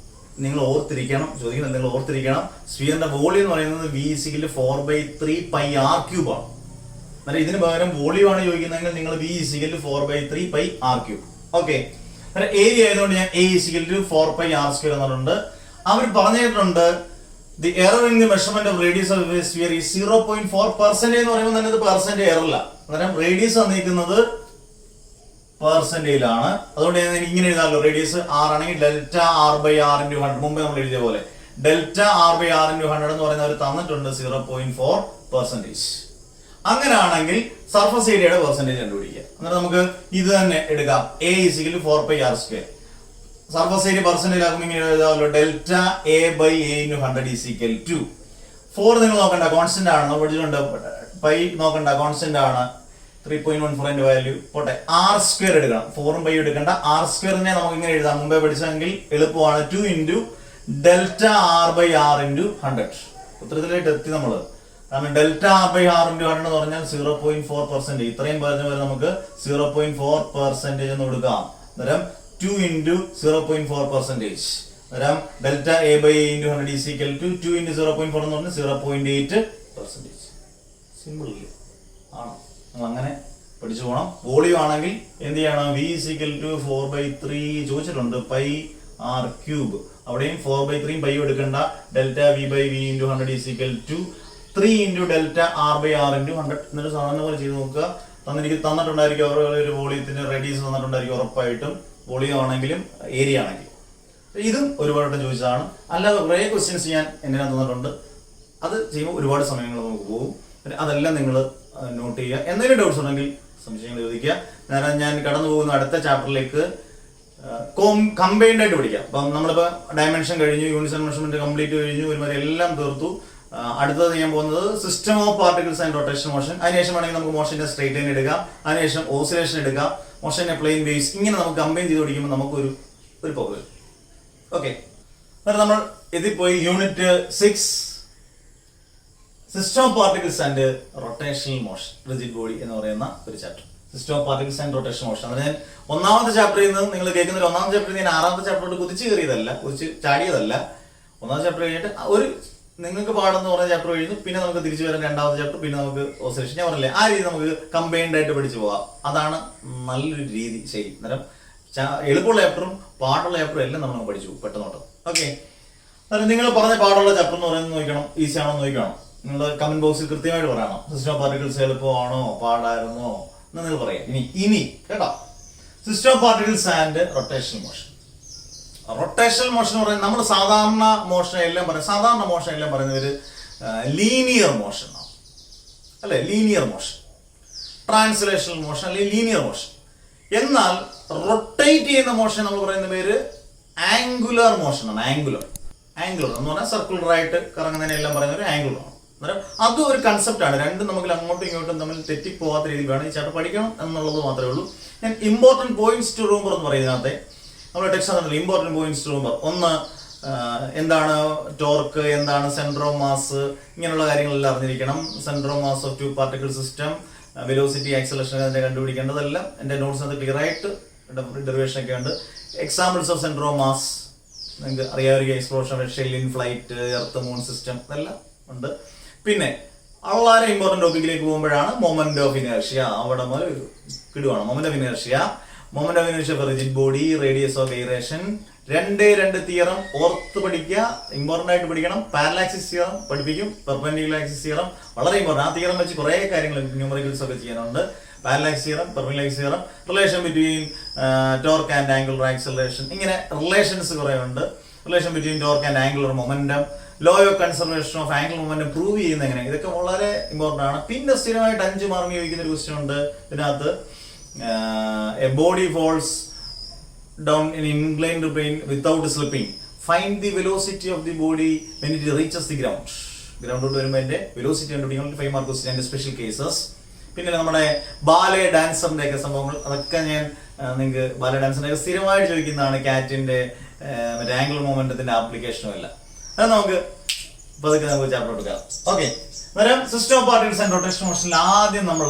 നിങ്ങൾ ഓർത്തിരിക്കണം, ചോദിക്കുന്നത് നിങ്ങൾ ഓർത്തിരിക്കണം, സ്ഫിയറിന്റെ വോളിയം എന്ന് പറയുന്നത് V ഈസിക്കൽ 4/3πr³ ആണ്. അന്നേരം ഇതിന് പകരം വോളിയം ആണ് ചോദിക്കുന്നതെങ്കിൽ നിങ്ങൾ V ഈസിക്കൽ 4/3πr³. ഓക്കെ, അന്നേരം ഏരിയ ആയതുകൊണ്ട് ഞാൻ A ഈസിക്കൽ ടു 4πr² എന്നുണ്ട്. അവർ പറഞ്ഞിട്ടുണ്ട് the error in the measurement of radius of a sphere is 0.4% എന്ന് പറയുമ്പോൾ തന്നെ ഇത് പെർസെന്റ് എറർ അല്ല. അന്നേരം റേഡിയസ് തന്നിരിക്കുന്നത് പെർസെന്റേജിലാണ്. അതുകൊണ്ട് ഞാൻ ഇങ്ങനെ എഴുതാമല്ലോ, റേഡിയസ് r ആണെങ്കിൽ ഡെൽറ്റ r/r × 100. മുമ്പ് നമ്മൾ എഴുതിയ പോലെ ഡെൽറ്റ r/r × 100 എന്ന് പറയുന്ന അവർ തന്നിട്ടുണ്ട് 0.4%. അങ്ങനെയാണെങ്കിൽ സർഫസ് ഏരിയയുടെ പെർസെന്റേജ് കണ്ടുപിടിക്കുക. അന്നേരം നമുക്ക് ഇത് തന്നെ എടുക്കാം. A = 4πr². Surface area percentage ആകുമ്പോൾ ഇങ്ങനെ എഴുതാമല്ലോ, ഡെൽറ്റ A/A × 100 = 4. നിങ്ങൾ നോക്കണ്ട, കോൺസ്റ്റന്റ് ആണ്. നമ്മൾ പഠിച്ചിട്ടുണ്ട്. പൈ നോക്കണ്ട, കോൺസ്റ്റന്റ് ആണ്. 3.14 വാല്യൂ പോട്ടെ. r² എടുക്കണം. 4ഉം പൈ എടുക്കണ്ട. r² നമുക്ക് ഇങ്ങനെ എഴുതാം. മുമ്പേ പഠിച്ചെങ്കിൽ എളുപ്പമാണ്. 2 × ഡെൽറ്റ r/r × 100. ഉത്തരത്തിലേക്ക് എത്തി നമ്മള്. കാരണം ഡെൽറ്റ r/r × 100 എന്ന് പറഞ്ഞാൽ 0.4%. ഇത്രയും പറഞ്ഞ പോലെ നമുക്ക് 0.4% എന്ന് കൊടുക്കാം. അന്നേരം 2 × 0.4%. അന്നേരം ഡെൽറ്റ A/A × 100 = 2 × 0.4 എന്ന് പറഞ്ഞാൽ 0.8%. സിമ്പിൾ ആണോ? നമ്മൾ അങ്ങനെ പഠിച്ചു പോകണം. വോളിയം ആണെങ്കിൽ എന്ത് ചെയ്യണം? V = 4/3 ചോദിച്ചിട്ടുണ്ട്, πr³. അവിടെയും 4/3 പൈ എടുക്കണ്ട. Delta V/V × 100 = 3 × delta r/r × 100. എന്നിട്ട് സാധാരണ പോലെ ചെയ്ത് നോക്കുക. തന്നിട്ടുണ്ടായിരിക്കും ഒരു വോളിയത്തിന്റെ റേഡിയസ് തന്നിട്ടുണ്ടായിരിക്കും ഉറപ്പായിട്ടും. വോളിയം ആണെങ്കിലും ഏരിയ ആണെങ്കിലും. ഇതും ഒരുപാട് വട്ടം ചോദിച്ചതാണ്. അല്ലാതെ കുറേ ക്വസ്റ്റ്യൻസ് ഞാൻ എന്നെ തന്നിട്ടുണ്ട്. അത് ചെയ്യുമ്പോൾ ഒരുപാട് സമയങ്ങൾ നമുക്ക് പോകും. അതെല്ലാം നിങ്ങൾ നോട്ട് ചെയ്യുക. എന്തെങ്കിലും ഡൗട്ട്സ് ഉണ്ടെങ്കിൽ സംശയങ്ങൾ ചോദിക്കുക. നേരം ഞാൻ കടന്നു പോകുന്ന അടുത്ത ചാപ്റ്ററിലേക്ക് കമ്പൈൻഡ് ആയിട്ട് പഠിക്കാം. അപ്പം നമ്മളിപ്പോൾ ഡയമെൻഷൻ കഴിഞ്ഞു, യൂണിസൺ മെഷർമെന്റ് കംപ്ലീറ്റ് കഴിഞ്ഞു, ഒരുമാതിരി എല്ലാം തീർത്തു. അടുത്തത് ചെയ്യാൻ പോകുന്നത് system of particles and rotation motion. അതിനുശേഷം വേണമെങ്കിൽ നമുക്ക് മോഷന്റെ സ്ട്രേറ്റ് ലൈൻ എടുക്കാം. അതിനുശേഷം ഓസിലേഷൻ എടുക്കാം. മോഷന്റെ പ്ലെയിൻ വേവ്സ്. ഇങ്ങനെ നമുക്ക് കമ്പൈൻ ചെയ്ത് പഠിക്കുമ്പോൾ നമുക്കൊരു പോക വരും. ഓക്കെ, നമ്മൾ ഇതിൽ പോയി unit 6 system of particles and rotational motion, rigid body എന്ന് പറയുന്ന ഒരു chapter. System of particles and rotation motion. അത് ഞാൻ ഒന്നാമത്തെ ചാപ്റ്ററിൽ നിന്ന് നിങ്ങൾ കേൾക്കുന്ന ഒന്നാമത്തെ ചാപ്റ്ററിൽ ഞാൻ 6ാമത്തെ ചാപ്റ്ററോട് കുതിച്ച് കയറിയതല്ല, കുതിച്ച് ചാടിയതല്ല. ഒന്നാമത്തെ ചാപ്റ്റർ കഴിഞ്ഞിട്ട് ഒരു നിങ്ങൾക്ക് പാടെന്ന് പറഞ്ഞ ചാപ്റ്റർ കഴിഞ്ഞു. പിന്നെ നമുക്ക് തിരിച്ചു വരാൻ 2ാമത്തെ ചാപ്റ്റർ, പിന്നെ നമുക്ക് ഓസിലേഷൻ. ഞാൻ പറഞ്ഞില്ലേ, ആ രീതി നമുക്ക് കമ്പൈൻഡ് ആയിട്ട് പഠിച്ചു പോകാം. അതാണ് നല്ലൊരു രീതി. ശരി, അന്നേരം എളുപ്പമുള്ള ചാപ്റ്ററും പാടുള്ള ചാപ്റ്ററും എല്ലാം നമ്മൾ പഠിച്ചു പെട്ടെന്ന്. ഓക്കെ, അന്നേരം നിങ്ങൾ പറഞ്ഞ പാടുള്ള ചാപ്റ്റർ എന്ന് പറയുന്നത് നോക്കണം, ഈസി ആണോ നോക്കണം. നിങ്ങൾ കമന്റ് ബോക്സിൽ കൃത്യമായിട്ട് പറയണം. സിസ്റ്റം ഓഫ് പാർട്ടിക്കിൾസ് എളുപ്പമാണോ പാടായിരുന്നോ എന്ന് നിങ്ങൾ പറയാം. ഇനി കേട്ടോ, system of particles and rotational motion. Rotational motion എന്ന് പറയുന്നത് നമ്മൾ സാധാരണ മോഷൻ എല്ലാം പറയുന്നത് ഒരു ലീനിയർ മോഷൻ ആണ് അല്ലെ, ലീനിയർ മോഷൻ, ട്രാൻസ്ലേഷണൽ മോഷൻ അല്ലെങ്കിൽ ലീനിയർ മോഷൻ. എന്നാൽ റൊട്ടേറ്റ് ചെയ്യുന്ന മോഷൻ നമ്മൾ പറയുന്ന പേര് ആംഗുലർ മോഷൻ ആണ്. ആംഗുലർ എന്ന് പറഞ്ഞാൽ സർക്കുലർ ആയിട്ട് കറങ്ങുന്നതിനെല്ലാം പറയുന്ന ഒരു ആംഗുലർ ആണ്. അന്നേരം അതും ഒരു കൺസെപ്റ്റ് ആണ്. രണ്ടും നമുക്ക് അങ്ങോട്ടും ഇങ്ങോട്ടും തമ്മിൽ തെറ്റിപ്പോകാത്ത രീതിയിൽ വേണം ഈ ചാപ്റ്റർ പഠിക്കണം എന്നുള്ളത് മാത്രമേ ഉള്ളൂ. ഞാൻ ഇമ്പോർട്ടൻറ്റ് പോയിന്റ്സ് ടു റിമെമ്പർ എന്ന് പറയുന്നതിനകത്തെ നമ്മൾ ടെക്സ്റ്റ് ആണല്ലോ ഇമ്പോർട്ടൻറ്റ് പോയിന്റ്സ് ടു റിമെമ്പർ. ഒന്ന്, എന്താണ് ടോർക്ക്, എന്താണ് സെന്റർ ഓഫ് മാസ്, ഇങ്ങനെയുള്ള കാര്യങ്ങളെല്ലാം അറിഞ്ഞിരിക്കണം. Centre of mass of two particle system, velocity, acceleration അതിനെ കണ്ടുപിടിക്കേണ്ടതെല്ലാം എൻ്റെ നോട്ട്സിനകത്ത് ക്ലിയർ ആയിട്ട് ഡെറിവേഷൻ ഒക്കെ ഉണ്ട്. Examples of centre of mass നിങ്ങൾക്ക് അറിയാവുന്ന explosion, shell in flight, earth moon system ഇതെല്ലാം ഉണ്ട്. പിന്നെ വളരെ ഇമ്പോർട്ടൻറ്റ് ടോപ്പിക്കിലേക്ക് പോകുമ്പോഴാണ് മൊമെന്റ് ഓഫ് ഇനേർഷ്യ. അവിടെ മുതൽ കിടുവാണ് moment of inertia for rigid body, radius of gyration, രണ്ട് തിയറം ഓർത്ത് പഠിക്കുക, ഇമ്പോർട്ടൻ്റ് ആയിട്ട് പഠിക്കണം. പാരലാക്സിസ് തിയറം പഠിപ്പിക്കും, പെർപെൻഡിക്കുലർ ആക്സിസ് തിയറം വളരെ ഇമ്പോർട്ടൻ്റ്. ആ തിയറം വെച്ച് കുറേ കാര്യങ്ങൾ ന്യൂമറിക്കൽസ് ഒക്കെ ചെയ്യാനുണ്ട്. Parallel axis theorem, perpendicular theorem, relation between torque and angular acceleration, ഇങ്ങനെ റിലേഷൻസ് കുറേ ഉണ്ട്. Relation between torque and angular momentum, law of conservation of angular momentum prove ചെയ്യുന്ന എങ്ങനെ, ഇതൊക്കെ വളരെ ഇമ്പോർട്ടൻ്റ് ആണ്. പിന്നെ സ്ഥിരമായിട്ട് 5 മാർക്ക് ചോദിക്കുന്ന ഒരു ക്വസ്റ്റ്യൻ ഉണ്ട് ഇതിനകത്ത്. A body falls down in inclined plane without slipping. Find the velocity of the body when it reaches the ground. ഗ്രൗണ്ടോട്ട് വരുമ്പോൾ എൻ്റെ വെലോസിറ്റി കണ്ടുപിടിക്കാൻ 5 മാർക്ക് ക്വസ്റ്റ്യൻ, എൻ്റെ സ്പെഷ്യൽ കേസസ്. പിന്നെ നമ്മുടെ ബാലെ ഡാൻസറിന്റെ ഒക്കെ സംഭവങ്ങൾ, അതൊക്കെ ഞാൻ നിങ്ങൾക്ക് ബാലെ ഡാൻസറിന്റെ സ്ഥിരമായിട്ട് ചോദിക്കുന്നതാണ്. കാറ്റിന്റെ മറ്റേ ആംഗുലർ മൊമെന്റത്തിന്റെ ആപ്ലിക്കേഷനും എല്ലാം അത് നമുക്ക് പതുക്കെ നമുക്ക് ചാപ്റ്റർ എടുക്കാം. ഓക്കെ, അന്നേരം system of particles and rotational മോഷനിൽ ആദ്യം നമ്മൾ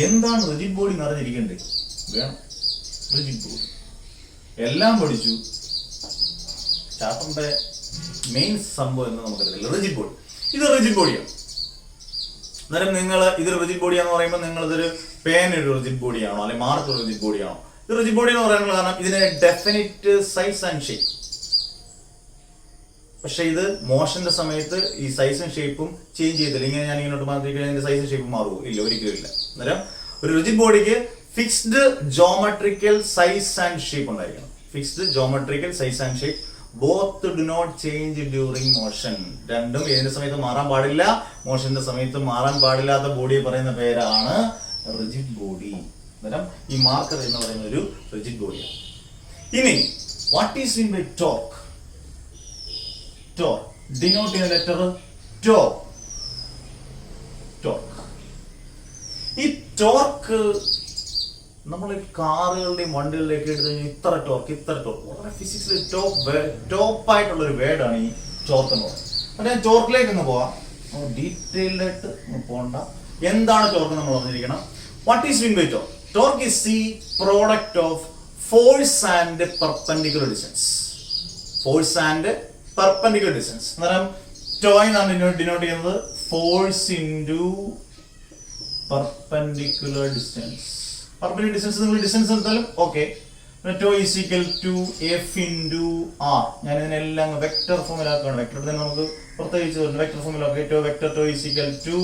എന്താണ് റിജിഡ് ബോഡി എന്ന് അറിഞ്ഞിരിക്കേണ്ടത് വേണം. റിജിഡ് ബോഡി എല്ലാം പഠിച്ചു, ചാപ്റ്ററിന്റെ മെയിൻ സംഭവം എന്ന് നമുക്കറിയില്ല. റിജിഡ് ബോഡി, ഇത് റിജിഡ് ബോഡിയാണ്. അന്നേരം നിങ്ങൾ ഇതൊരു റിജിഡ് ബോഡിയാന്ന് പറയുമ്പോൾ നിങ്ങൾ ഇതൊരു പേനൊരു റിജിഡ് ബോഡിയാണോ അല്ലെങ്കിൽ മാർക്ക് ഒരു റിജിഡ് ബോഡിയാണോ? ഇത് റിജിഡ് ബോഡി എന്ന് പറയാനുള്ള കാരണം ഇതിന് ഡെഫിനിറ്റ് സൈസ് ആൻഡ് ഷേപ്പ്. പക്ഷെ ഇത് മോഷന്റെ സമയത്ത് ഈ സൈസും ഷേപ്പും ചേഞ്ച് ചെയ്തില്ല. ഇങ്ങനെ ഞാൻ ഇങ്ങോട്ട് മാറ്റി കഴിഞ്ഞാൽ സൈസും ഷേപ്പും മാറുമോ? ഇല്ല, ഒരിക്കലും ഇല്ല. അന്നേരം ഒരു റിജിഡ് ബോഡിക്ക് fixed geometrical size and shape ഉണ്ടായിരിക്കണം. Fixed geometrical size and shape both do not change during motion. രണ്ടും ഏതിന്റെ സമയത്ത് മാറാൻ പാടില്ല, മോഷന്റെ സമയത്ത് മാറാൻ പാടില്ലാത്ത ബോഡിയെ പറയുന്ന പേരാണ് റിജിഡ് ബോഡി. അന്നേരം ഈ മാർക്കർ എന്ന് പറയുന്ന ഒരു റിജിഡ് ബോഡിയാണ്. ഇനി what is mean by torque? Torque denote ചെയ്യുന്ന ലെറ്റർ ടോ. ടോർക്ക്, ഈ ടോർക്ക് നമ്മൾ കാറുകളുടെയും വണ്ടികളുടെയും ഒക്കെ എടുത്തു കഴിഞ്ഞാൽ ഇത്ര ടോർക്ക് വളരെ ഫിസിക്സിൽ ടോപ്പായിട്ടുള്ള ഒരു വേർഡാണ് ഈ ടോർക്ക് എന്ന് പറയുന്നത്. അപ്പോൾ ഞാൻ ടോർക്കിലേക്ക് ഒന്ന് പോവാം, ഡീറ്റെയിൽഡ് ആയിട്ട് പോകണ്ട. എന്താണ് ടോർക്ക് നമ്മൾ പറഞ്ഞിരിക്കണം. What is mean by torque? Torque is the product of force and perpendicular distance. Force and perpendicular distance. അന്നേരം ടോ എന്നാണ് ഡിനോട്ട് ചെയ്യുന്നത് force into perpendicular distance. Perpendicular distance നിങ്ങൾ ഡിസ്റ്റൻസ് എടുത്താലും okay. Tau is equal to F into R. ഞാൻ ഇതിനെല്ലാം vector ഫോമിലാക്കുകയാണ്. Vector തന്നെ നമുക്ക് പ്രത്യേകിച്ച് വെക്ടർ ഫോമിലാക്കുക. Tau vector tau is equal to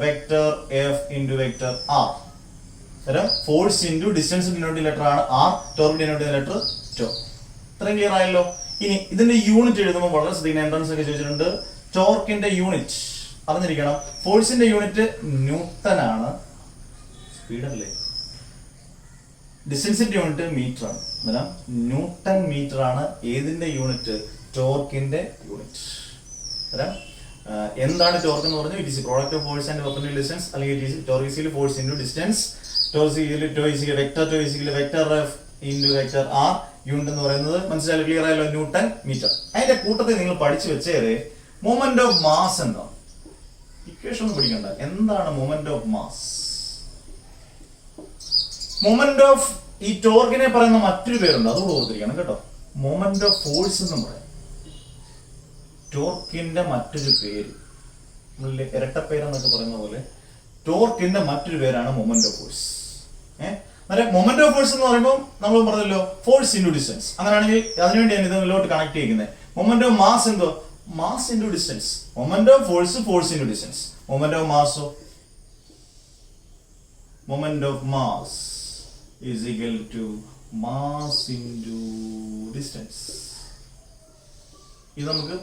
vector F into vector R. അന്നേരം ഫോഴ്സ് ഇൻറ്റു ഡിസ്റ്റൻസ് ഡിനോട്ട് ചെയ്യുന്ന ലെറ്റർ ആണ് ആർ, ടോർക്ക് ഡിനോട്ട് ചെയ്യുന്ന ലെറ്റർ ടോ. ഇത്രയും ക്ലിയർ ആയല്ലോ. ഇനി ഇതിന്റെ യൂണിറ്റ് എഴുതുമ്പോൾ വളരെ ശ്രദ്ധിക്കുന്ന എൻട്രൻസ് ഒക്കെ ചോദിച്ചിട്ടുണ്ട്. ടോർക്കിന്റെ യൂണിറ്റ് അറിഞ്ഞിരിക്കണം. ഫോഴ്സിന്റെ യൂണിറ്റ് ന്യൂട്ടൺ ആണ്. സ്പീഡല്ലേ. ഡിസ്റ്റൻസിന്റെ യൂണിറ്റ് മീറ്റർ ആണ്. അന്നേരം ന്യൂട്ടൺ മീറ്റർ ആണ് ഏതിന്റെ യൂണിറ്റ്? ടോർക്കിന്റെ യൂണിറ്റ്. അന്നേരം എന്താണ് ടോർക്ക് എന്ന് പറഞ്ഞു? It is product of force and perpendicular distance, അല്ലെങ്കിൽ it is torque is force into distance. Tau is vector F into vector R. Unit എന്ന് പറയുന്നത് മനസ്സിലായാലും ക്ലിയർ ആയല്ലോ, ന്യൂട്ടൺ മീറ്റർ. അതിന്റെ കൂട്ടത്തിൽ നിങ്ങൾ പഠിച്ചു വെച്ചേരെ മൊമെന്റ് ഓഫ് മാസ് എന്താണ്? ഇക്വേഷൻ ഒന്നും പഠിക്കണ്ട. എന്താണ് moment of mass? Moment of ഈ ടോർക്കിനെ പറയുന്ന മറ്റൊരു പേരുണ്ട്, അതുകൂടെ ഓർത്തിരിക്കണം കേട്ടോ. മൊമെന്റ് ഓഫ് ഫോഴ്സ് എന്ന് പറയാം. ടോർക്കിന്റെ മറ്റൊരു പേര്, ഇരട്ടപ്പേരെന്നൊക്കെ പറയുന്ന പോലെ ടോർക്കിന്റെ മറ്റൊരു പേരാണ് moment of force. Moment of force എന്ന് പറയുമ്പോൾ നമ്മൾ പറഞ്ഞല്ലോ ഫോഴ്സ് ഇൻറ്റു ഡിസ്റ്റൻസ്. അങ്ങനെയാണെങ്കിൽ അതിനുവേണ്ടി ഞാൻ ഇതിലോട്ട് കണക്ട് ചെയ്യുന്നത്. മൊമെന്റ് ഓഫ് മാസ് എന്തോ? mass into distance. Moment of force, force into distance. Moment of mass is equal to mass into distance. ഇത് നമുക്ക്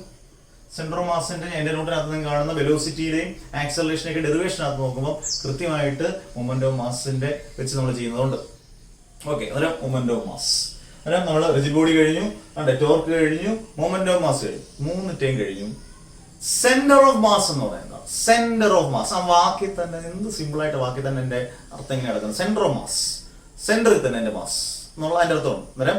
സെന്റർ ഓഫ് മാസിന്റെ എന്റെ നോട്ടിനകത്ത് നിന്ന് കാണുന്ന വെലോസിറ്റിയുടെയും ആക്സലറേഷനൊക്കെ ഡെറിവേഷനകത്ത് നോക്കുമ്പോൾ കൃത്യമായിട്ട് മൊമെന്റ് ഓഫ് മാസിന്റെ വെച്ച് നമ്മൾ ചെയ്യുന്നതുകൊണ്ട്. ഓക്കെ, അന്നേരം മൊമെന്റ് ഓഫ് മാസ്, അന്നേരം നമ്മൾ റിജിഡ് ബോഡി കഴിഞ്ഞു, ടോർക്ക് കഴിഞ്ഞു, മൊമെന്റ് ഓഫ് മാസ് കഴിഞ്ഞു, 3 ടൈം കഴിഞ്ഞു. സെന്റർ ഓഫ് മാസ് എന്ന് പറയുന്നത്, സെന്റർ ഓഫ് മാസ്, ആ വാക്കിൽ തന്നെ എന്ത് സിമ്പിൾ ആയിട്ട് വാക്കിൽ തന്നെ എന്റെ അർത്ഥം എങ്ങനെ നടക്കുന്നത്, സെന്റർ ഓഫ് മാസ്, സെന്ററിൽ തന്നെ എന്റെ മാസ് എന്നുള്ള അതിന്റെ അർത്ഥമാണ്. അന്നേരം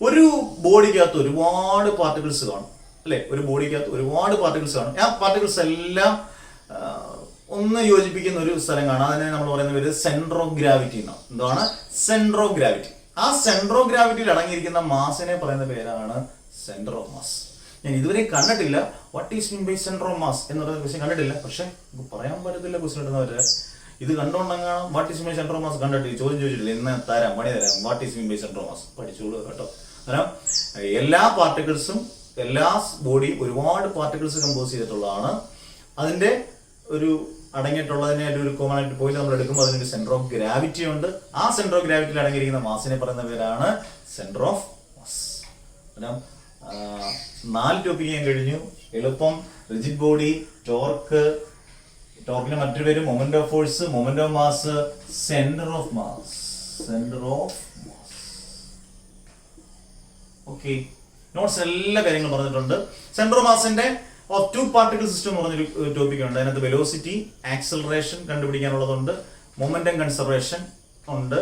ഒരു ബോഡിക്കകത്ത് ഒരുപാട് പാർട്ടിക്കിൾസ് കാണും അല്ലെ, ഒരു ബോഡിക്കകത്ത് ഒരുപാട് പാർട്ടിക്കിൾസ് കാണും. ആ പാർട്ടിക്കിൾസ് എല്ലാം ഒന്ന് യോജിപ്പിക്കുന്ന ഒരു സ്ഥലം കാണാം, അതിനെ നമ്മൾ പറയുന്ന പേര് സെന്റർ ഓഫ് ഗ്രാവിറ്റി എന്നാണ്. എന്താണ് സെന്റർ ഓഫ് ഗ്രാവിറ്റി? ആ സെന്റർ ഓഫ് ഗ്രാവിറ്റിയിൽ അടങ്ങിയിരിക്കുന്ന മാസിനെ പറയുന്ന പേരാണ് സെന്റർ ഓഫ് മാസ്. ഞാൻ ഇതുവരെ കണ്ടിട്ടില്ല what is mean by centre of mass എന്ന് പറയുന്ന ക്വസ്റ്റ്യൻ കണ്ടിട്ടില്ല, പക്ഷെ പറയാൻ പറ്റത്തില്ല ക്വസ്റ്റ്യൻ ഇടുന്നവരെ. ഇത് കണ്ടുകൊണ്ടെങ്ങാണ് what is mean centre of mass കണ്ടിട്ട് ചോദ്യം ചോദിച്ചിട്ടില്ല, ഇന്ന് തരാം, പണി തരാം, what is mean by centre of mass പഠിച്ചോളൂ കേട്ടോ. കാരണം എല്ലാ പാർട്ടിക്കിൾസും എല്ലാ ബോഡിയും ഒരുപാട് പാർട്ടിക്കിൾസ് കമ്പോസ് ചെയ്തിട്ടുള്ളതാണ്. അതിന്റെ ഒരു അടങ്ങിയിട്ടുള്ളതിനെ ഒരു കോമൺ ആയിട്ട് പോയിന്റ് നമ്മൾ എടുക്കുമ്പോൾ അതിനൊരു സെന്റർ ഓഫ് ഗ്രാവിറ്റി ഉണ്ട്. ആ സെന്റർ ഓഫ് ഗ്രാവിറ്റിയിൽ അടങ്ങിയിരിക്കുന്ന മാസിനെ പറയുന്ന പേരാണ് സെന്റർ ഓഫ് മാസ്. 4 ടോപ്പിക് ഞാൻ കഴിഞ്ഞു. എളുപ്പം റിജിഡ് ബോഡി, ടോർക്കിന്റെ മറ്റൊരു പേര് moment of force, moment of mass, centre of mass, centre of mass. Okay, notes എല്ലാ കാര്യങ്ങളും പറഞ്ഞിട്ടുണ്ട്. സെന്റർ ഓഫ് മാസിന്റെ ഓഫ് 2 പാർട്ടിക്കിൾ സിസ്റ്റം എന്ന് പറഞ്ഞൊരു ടോപ്പിക് ഉണ്ട്. അതിനകത്ത് വെലോസിറ്റി, ആക്സലറേഷൻ കണ്ടുപിടിക്കാനുള്ളതുണ്ട്, മൊമെന്റം കൺസർവേഷൻ ഉണ്ട്.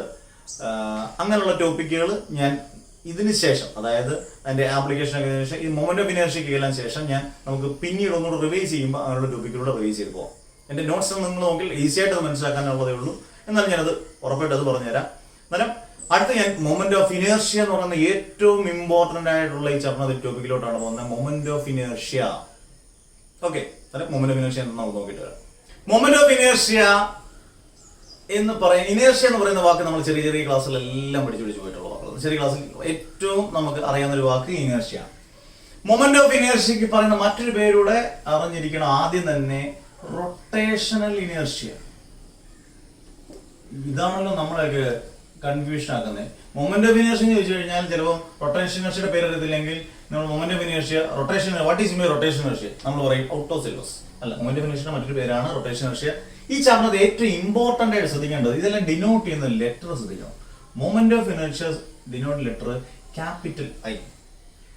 അങ്ങനെയുള്ള ടോപ്പിക്കുകൾ ഞാൻ ഇതിന് ശേഷം, അതായത് അതിന്റെ ആപ്ലിക്കേഷൻ ശേഷം, ഈ മൊമെന്റ് ഓഫ് ഇനേർഷ്യക്ക് എല്ലാം ശേഷം നമുക്ക് പിന്നീട് ഒന്നുകൂടെ റിവൈസ് ചെയ്യുമ്പോൾ അങ്ങനെയുള്ള ടോപ്പിക്കിലൂടെ റിവൈസ് ചെയ്ത് പോകാം. എന്റെ നോട്ട്സ് നിങ്ങൾ നോക്കി ഈസി ആയിട്ട് അത് മനസ്സിലാക്കാനുള്ളതേ ഉള്ളൂ. എന്നാലും ഞാനത് ഉറപ്പായിട്ട് അത് പറഞ്ഞുതരാം. എന്നാലും അടുത്ത ഞാൻ മൊമെന്റ് ഓഫ് ഇനേർഷ്യ എന്ന് പറയുന്ന ഏറ്റവും ഇമ്പോർട്ടന്റ് ആയിട്ടുള്ള ഈ ചാപ്റ്റർ ടോപ്പിക്കിലോട്ടാണ് പോകുന്നത്. Moment of inertia. Okay, moment of inertia നമുക്ക് നോക്കിയിട്ട് വരാം. മൊമെന്റ് ഓഫ് ഇനേർഷ്യ എന്ന് പറയുന്ന വാക്ക് നമ്മൾ ചെറിയ ചെറിയ ക്ലാസ്സിലെല്ലാം പഠിച്ചു പോയിട്ടുള്ള വാക്കുകൾ. ചെറിയ ക്ലാസ്സിൽ ഏറ്റവും നമുക്ക് അറിയാവുന്ന ഒരു വാക്ക് ഇനേർഷ്യ. മൊമെന്റ് ഓഫ് ഇനേർഷ്യക്ക് പറയുന്ന മറ്റൊരു പേരൂടെ അറിഞ്ഞിരിക്കണം. ആദ്യം തന്നെ റൊട്ടേഷണൽ ഇനേർഷ്യ. ഇതാണല്ലോ നമ്മളൊക്കെ കൺഫ്യൂഷൻ ആക്കുന്നത്. മൊമെന്റ് ഓഫ് ഇനേർഷ്യ എന്ന് ചോദിച്ചു കഴിഞ്ഞാൽ ചിലപ്പോൾ റൊട്ടേഷൻ ഇനേർഷ്യയുടെ പേര് അറിയത്തില്ലെങ്കിൽ നമ്മൾ moment of inertia, rotation, what is mean rotation inertia നമ്മൾ പറയും ഔട്ട് ഓഫ് സിലബസ്. അല്ല, മൊമെന്റ് ഓഫ് ഇനേർഷ്യയുടെ മറ്റൊരു പേരാണ് റൊട്ടേഷൻ ഇനേർഷ്യ. ഈ ചാപ്റ്റർ ഏറ്റവും ഇമ്പോർട്ടന്റ് ആയിട്ട് ശ്രദ്ധിക്കേണ്ടത് ഇതെല്ലാം ഡിനോട്ട് ചെയ്യുന്ന ലെറ്റർ ശ്രദ്ധിക്കണം. Moment of inertia denote letter capital I.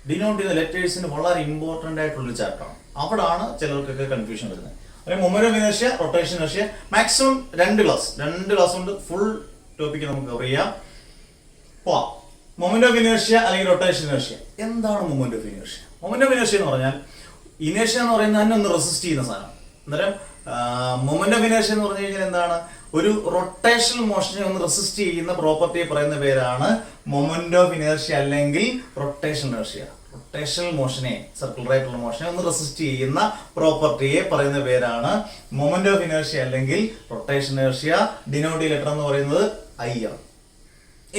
Denote ചെയ്യുന്ന ലെറ്റേഴ്സിന് വളരെ ഇമ്പോർട്ടന്റ് ആയിട്ടുള്ള ചാപ്റ്ററാണ്. അവിടാണ് ചിലർക്കൊക്കെ കൺഫ്യൂഷൻ വരുന്നത്. അല്ലെങ്കിൽ moment of inertia, rotation inertia maximum 2 class കൊണ്ട് ഫുൾ ടോപ്പിക്ക് നമുക്ക് കവർ ചെയ്യാം. മൊമെന്റ് ഓഫ് ഇനേർഷ്യ അല്ലെങ്കിൽ റൊട്ടേഷൻ ഇനേർഷ്യ. എന്താണ് moment of inertia? Moment of inertia എന്ന് പറഞ്ഞാൽ, ഇനേർഷ്യ എന്ന് പറയുന്നത് തന്നെ ഒന്ന് റെസിസ്റ്റ് ചെയ്യുന്ന സാധനം. അന്നേരം മൊമെന്റ് ഓഫ് ഇനേർഷ്യ എന്ന് പറഞ്ഞു കഴിഞ്ഞാൽ എന്താണ്? ഒരു റൊട്ടേഷണൽ മോഷനെ ഒന്ന് റെസിസ്റ്റ് ചെയ്യുന്ന പ്രോപ്പർട്ടിയെ പറയുന്ന പേരാണ് മൊമെന്റ് ഓഫ് ഇനേർഷ്യ അല്ലെങ്കിൽ റൊട്ടേഷൻ ഇനേർഷ്യ. റൊട്ടേഷണൽ മോഷനെ, സർക്കുലർ ആയിട്ടുള്ള മോഷനെ ഒന്ന് റെസിസ്റ്റ് ചെയ്യുന്ന പ്രോപ്പർട്ടിയെ പറയുന്ന പേരാണ് മൊമെന്റ് ഓഫ് ഇനേർഷ്യ അല്ലെങ്കിൽ റൊട്ടേഷൻ ഇനേർഷ്യ. ഡിനോട്ട് ലെറ്റർ എന്ന് പറയുന്നത് I ആണ്.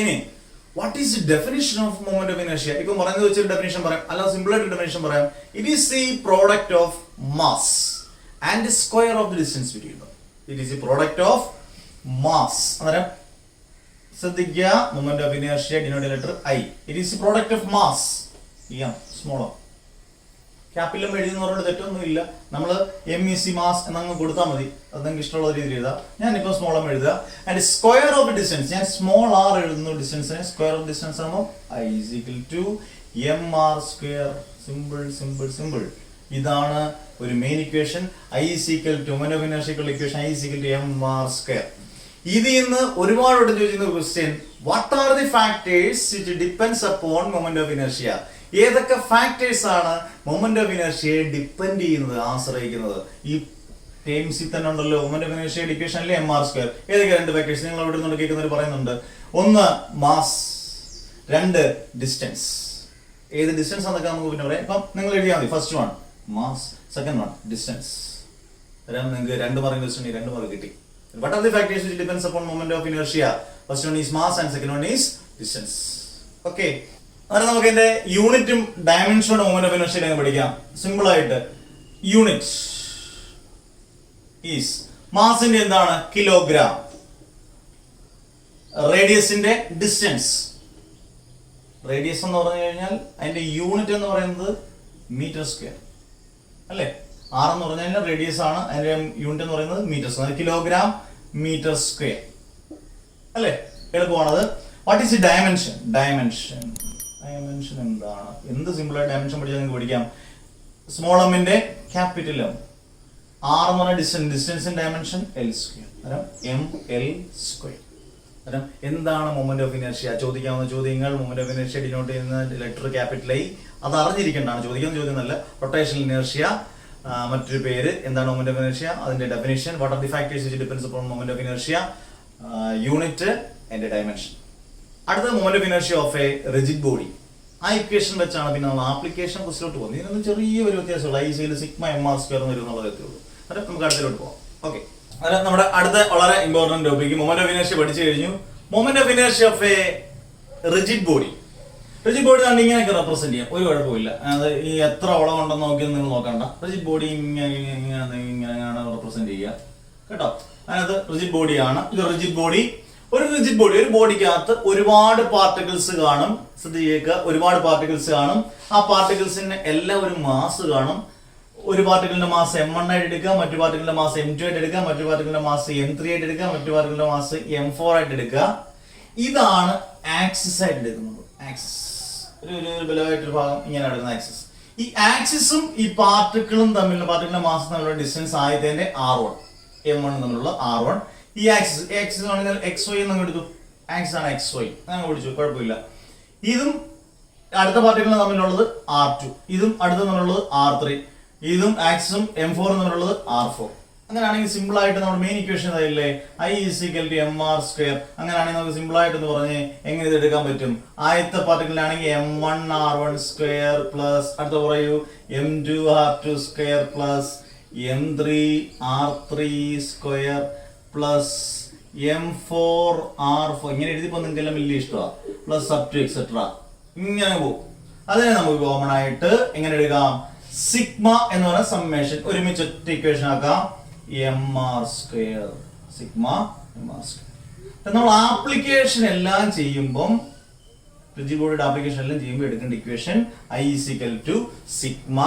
ഇനി what is the definition of moment of inertia? ഇപ്പൊ പറയുന്നത് വെച്ചൊരു ഡെഫിനിഷൻ പറയാം, അല്ല സിമ്പിൾ ആയിട്ട് ഡെഫിനിഷൻ പറയാം. It is the product of mass and square of the distance between them. It is the product of mass. അന്നേരം ശ്രദ്ധിക്കുക, moment of inertia denote letter I. It is the product of mass, small ക്യാപിറ്റലും എഴുതുന്ന പറഞ്ഞിട്ട് തെറ്റൊന്നും ഇല്ല. നമ്മൾ MEC mass എന്നങ്ങ് കൊടുത്താൽ മതി, അത് നിങ്ങൾക്ക് ഇഷ്ടമുള്ള രീതിയിൽ എഴുതാം. ഞാനിപ്പോൾ സ്മോൾ എം എഴുതുക. ആൻഡ് സ്ക്വയർ ഓഫ് ഡിസ്റ്റൻസ്, ഞാൻ സ്മോൾ r എഴുതുന്നു ഡിസ്റ്റൻസിനെ. സ്ക്വയർ ഓഫ് ഡിസ്റ്റൻസ് ആകുമ്പോൾ I is equal to mr square. Simple simple simple. ഇതാണ് ഒരു main equation. I is equal to moment of inertia equation I is equal to mr square. ഇതിൽ നിന്ന് ഒരുപാട് ചോദിക്കുന്ന question, what are the factors which depends upon moment of inertia? ഏതൊക്കെ factors ആണ് moment of ഇനേർഷ്യയെ depend ചെയ്യുന്നത്, ആശ്രയിക്കുന്നത്? ഈ ടേംസിൽ തന്നെ ഉണ്ടല്ലോ, മൊമെന്റ് ഓഫ് ഇനേർഷ്യ ഇക്വേഷനിലെ mr സ്ക്വയർ. ഏതൊക്കെ 2 ഫാക്ടേഴ്സ് നിങ്ങൾ അവിടെ നിന്ന് കേൾക്കുന്നവർ പറയുന്നുണ്ട്? 1 മാസ്, 2 ഡിസ്റ്റൻസ്. ഏത് ഡിസ്റ്റൻസ് എന്നൊക്കെ നമുക്ക് പിന്നെ പറയാം. ഇപ്പം നിങ്ങൾ എഴുതിയാൽ മതി. First 1 mass, second 1 distance. നിങ്ങൾക്ക് 2 മാർക്ക് ക്വസ്റ്റ്യൻ 2 മാർക്ക് കിട്ടി. What are the factors which depends upon moment of inertia? First one is mass and second one is distance. Okay. അങ്ങനെ നമുക്ക് ഇതിന്റെ യൂണിറ്റും ഡയമെൻഷനും മൊമെന്റ് ഓഫ് ഇനർഷ്യ പഠിക്കാം. സിമ്പിൾ ആയിട്ട് unit is മാസിന്റെ എന്താണ് kilogram, റേഡിയസിന്റെ distance. Radius എന്ന് പറഞ്ഞു കഴിഞ്ഞാൽ അതിന്റെ യൂണിറ്റ് എന്ന് പറയുന്നത് മീറ്റർ സ്ക്വയർ അല്ലേ. ആർ എന്ന് പറഞ്ഞു കഴിഞ്ഞാൽ റേഡിയസ് ആണ്, അതിന്റെ യൂണിറ്റ് എന്ന് പറയുന്നത് metre square, kilogram metre square അല്ലേ. എളുപ്പമാണത്. What is dimension? ഡയമെൻഷൻ എന്താണ്? എന്ത് സിമ്പിൾ ആയിട്ട് ഡയമെൻഷൻ പഠിച്ചാൽ നിങ്ങൾക്ക് പഠിക്കാം. സ്മോൾ എമ്മിന്റെ ക്യാപിറ്റൽ എം, ആർ എന്ന് പറഞ്ഞ distance dimension L square, M L square. എന്താണ് മൊമെന്റ് ഓഫ് ഇനർഷ്യ? ചോദിക്കാവുന്ന ചോദ്യങ്ങൾ. മൊമെന്റ് ഓഫ് ഇനർഷ്യ ഡിനോട്ട് ചെയ്യുന്ന ലെറ്റർ ക്യാപിറ്റൽ ഐ, അത് അറിഞ്ഞിരിക്കേണ്ടതാണ്. ചോദിക്കുന്ന ചോദ്യം നല്ല. റൊട്ടേഷണൽ ഇനർഷ്യ മറ്റൊരു പേര്. എന്താണ് മൊമെന്റ് ഓഫ് ഇനർഷ്യ? അതിന്റെ definition. What are the factors which depends upon moment of inertia? Unit and dimension. അടുത്ത moment of inertia of a rigid body. ആ ഇക്വേഷൻ വെച്ചാണ് പിന്നെ നമ്മൾ ആപ്ലിക്കേഷൻ ക്വസ്റ്റിലോട്ട് പോകുന്നത്. ഇതിനൊന്നും ചെറിയ ഒരു വ്യത്യാസമുള്ളൂ. ഐസിയിൽ സിഗ്മ എം ആർ സ്ക്വയർ എന്ന് വരുന്നുള്ള വ്യക്തിയുള്ളൂ. അതെ, നമുക്ക് അടുത്തിലോട്ട് പോകാം. ഓക്കെ, അതെ, നമ്മുടെ അടുത്ത വളരെ important topic moment of inertia പഠിച്ചു കഴിഞ്ഞു. Moment of inertia of a rigid body. Rigid body ആണ് ഇങ്ങനെയൊക്കെ റെപ്രസെന്റ് ചെയ്യാം, ഒരു കുഴപ്പമില്ല. അത് ഈ എത്ര ഓളം ഉണ്ടെന്ന് നോക്കിയെന്ന് നിങ്ങൾ നോക്കണ്ട. റിജിഡ് ബോഡി ഇങ്ങനെയാണ് റെപ്രസെന്റ് ചെയ്യുക കേട്ടോ. അതിനകത്ത് റിജിഡ് ബോഡിയാണ്. ഇത് റിജിഡ് ബോഡി. ഒരു റിജിഡ് ബോഡി, ഒരു ബോഡിക്കകത്ത് ഒരുപാട് പാർട്ടിക്കിൾസ് കാണും. ശ്രദ്ധിച്ചേക്കുക, ഒരുപാട് പാർട്ടിക്കിൾസ് കാണും. ആ പാർട്ടിക്കിൾസിന് എല്ലാം ഒരു മാസ് കാണും. ഒരു പാർട്ടിക്കിളിന്റെ മാസ് M1 ആയിട്ട് എടുക്കുക, മറ്റു പാർട്ടിക്കിളിന്റെ മാസ് M2 ആയിട്ട് എടുക്കുക, മറ്റു പാർട്ടിക്കിളിന്റെ മാസ് M3 ആയിട്ട് എടുക്കുക, മറ്റു പാർട്ടിക്കിളിന്റെ മാസ് M4 ആയിട്ട് എടുക്കുക. ഇതാണ് ആക്സിസ് ആയിട്ട് എടുക്കുന്നത്. ആക്സിസ് ഒരു ബലമായിട്ടൊരു ഭാഗം ഇങ്ങനെ എടുക്കുന്ന ആക്സിസ്. ഈ ആക്സിസും ഈ പാർട്ടിക്കിളും തമ്മിലുള്ള പാർട്ടിക്കിളിന്റെ മാസ് തമ്മിലുള്ള ഡിസ്റ്റൻസ് ആയതിന്റെ R1, M1 തമ്മിലുള്ള R1. ഈ ആക്സിസ് ആണെങ്കിൽ XY എന്നങ്ങ് എടുത്തു. ആക്സിസ് ആണ് XY, അങ്ങനെ പിടിച്ചു, കുഴപ്പമില്ല. ഇതും അടുത്ത പാർട്ടിക്കിളും തമ്മിലുള്ളത് R2, ഇതും അടുത്ത തമ്മിലുള്ളത് R3, ഇതും ആക്സിസും M4 തമ്മിലുള്ളത് R4. അങ്ങനെയാണെങ്കിൽ സിമ്പിൾ ആയിട്ട് നമ്മുടെ main equation ഇതായില്ലേ, I = mr square. അങ്ങനെയാണെങ്കിൽ നമുക്ക് സിമ്പിൾ ആയിട്ട് എന്ന് പറഞ്ഞ് എങ്ങനെ ഇത് എടുക്കാൻ പറ്റും? ആദ്യത്തെ പാർട്ടിക്കിളിലാണെങ്കിൽ M1 R1 സ്ക്വയർ പ്ലസ് അടുത്ത പറയൂ M2 R2 square plus M3 R3 square plus M4 R4. ഇങ്ങനെ എഴുതിപ്പോ നിങ്ങൾക്ക് എല്ലാം വലിയ ഇഷ്ടമാണ്. പ്ലസ് സബ് ടു എക്സെട്ര ഇങ്ങനെ പോകും. അതിനെ നമുക്ക് കോമൺ ആയിട്ട് എങ്ങനെ എടുക്കാം? സിഗ്മ എന്ന് പറയുന്ന സമ്മേഷൻ ഒരുമിച്ച് ഒറ്റ ഇക്വേഷൻ ആക്കാം. mr square, sigma mr square. നമ്മൾ ആപ്ലിക്കേഷൻ എല്ലാം ചെയ്യുമ്പം റിജിഡ് ബോഡിയുടെ ആപ്ലിക്കേഷൻ എല്ലാം ചെയ്യുമ്പോൾ എടുക്കേണ്ട equation I = sigma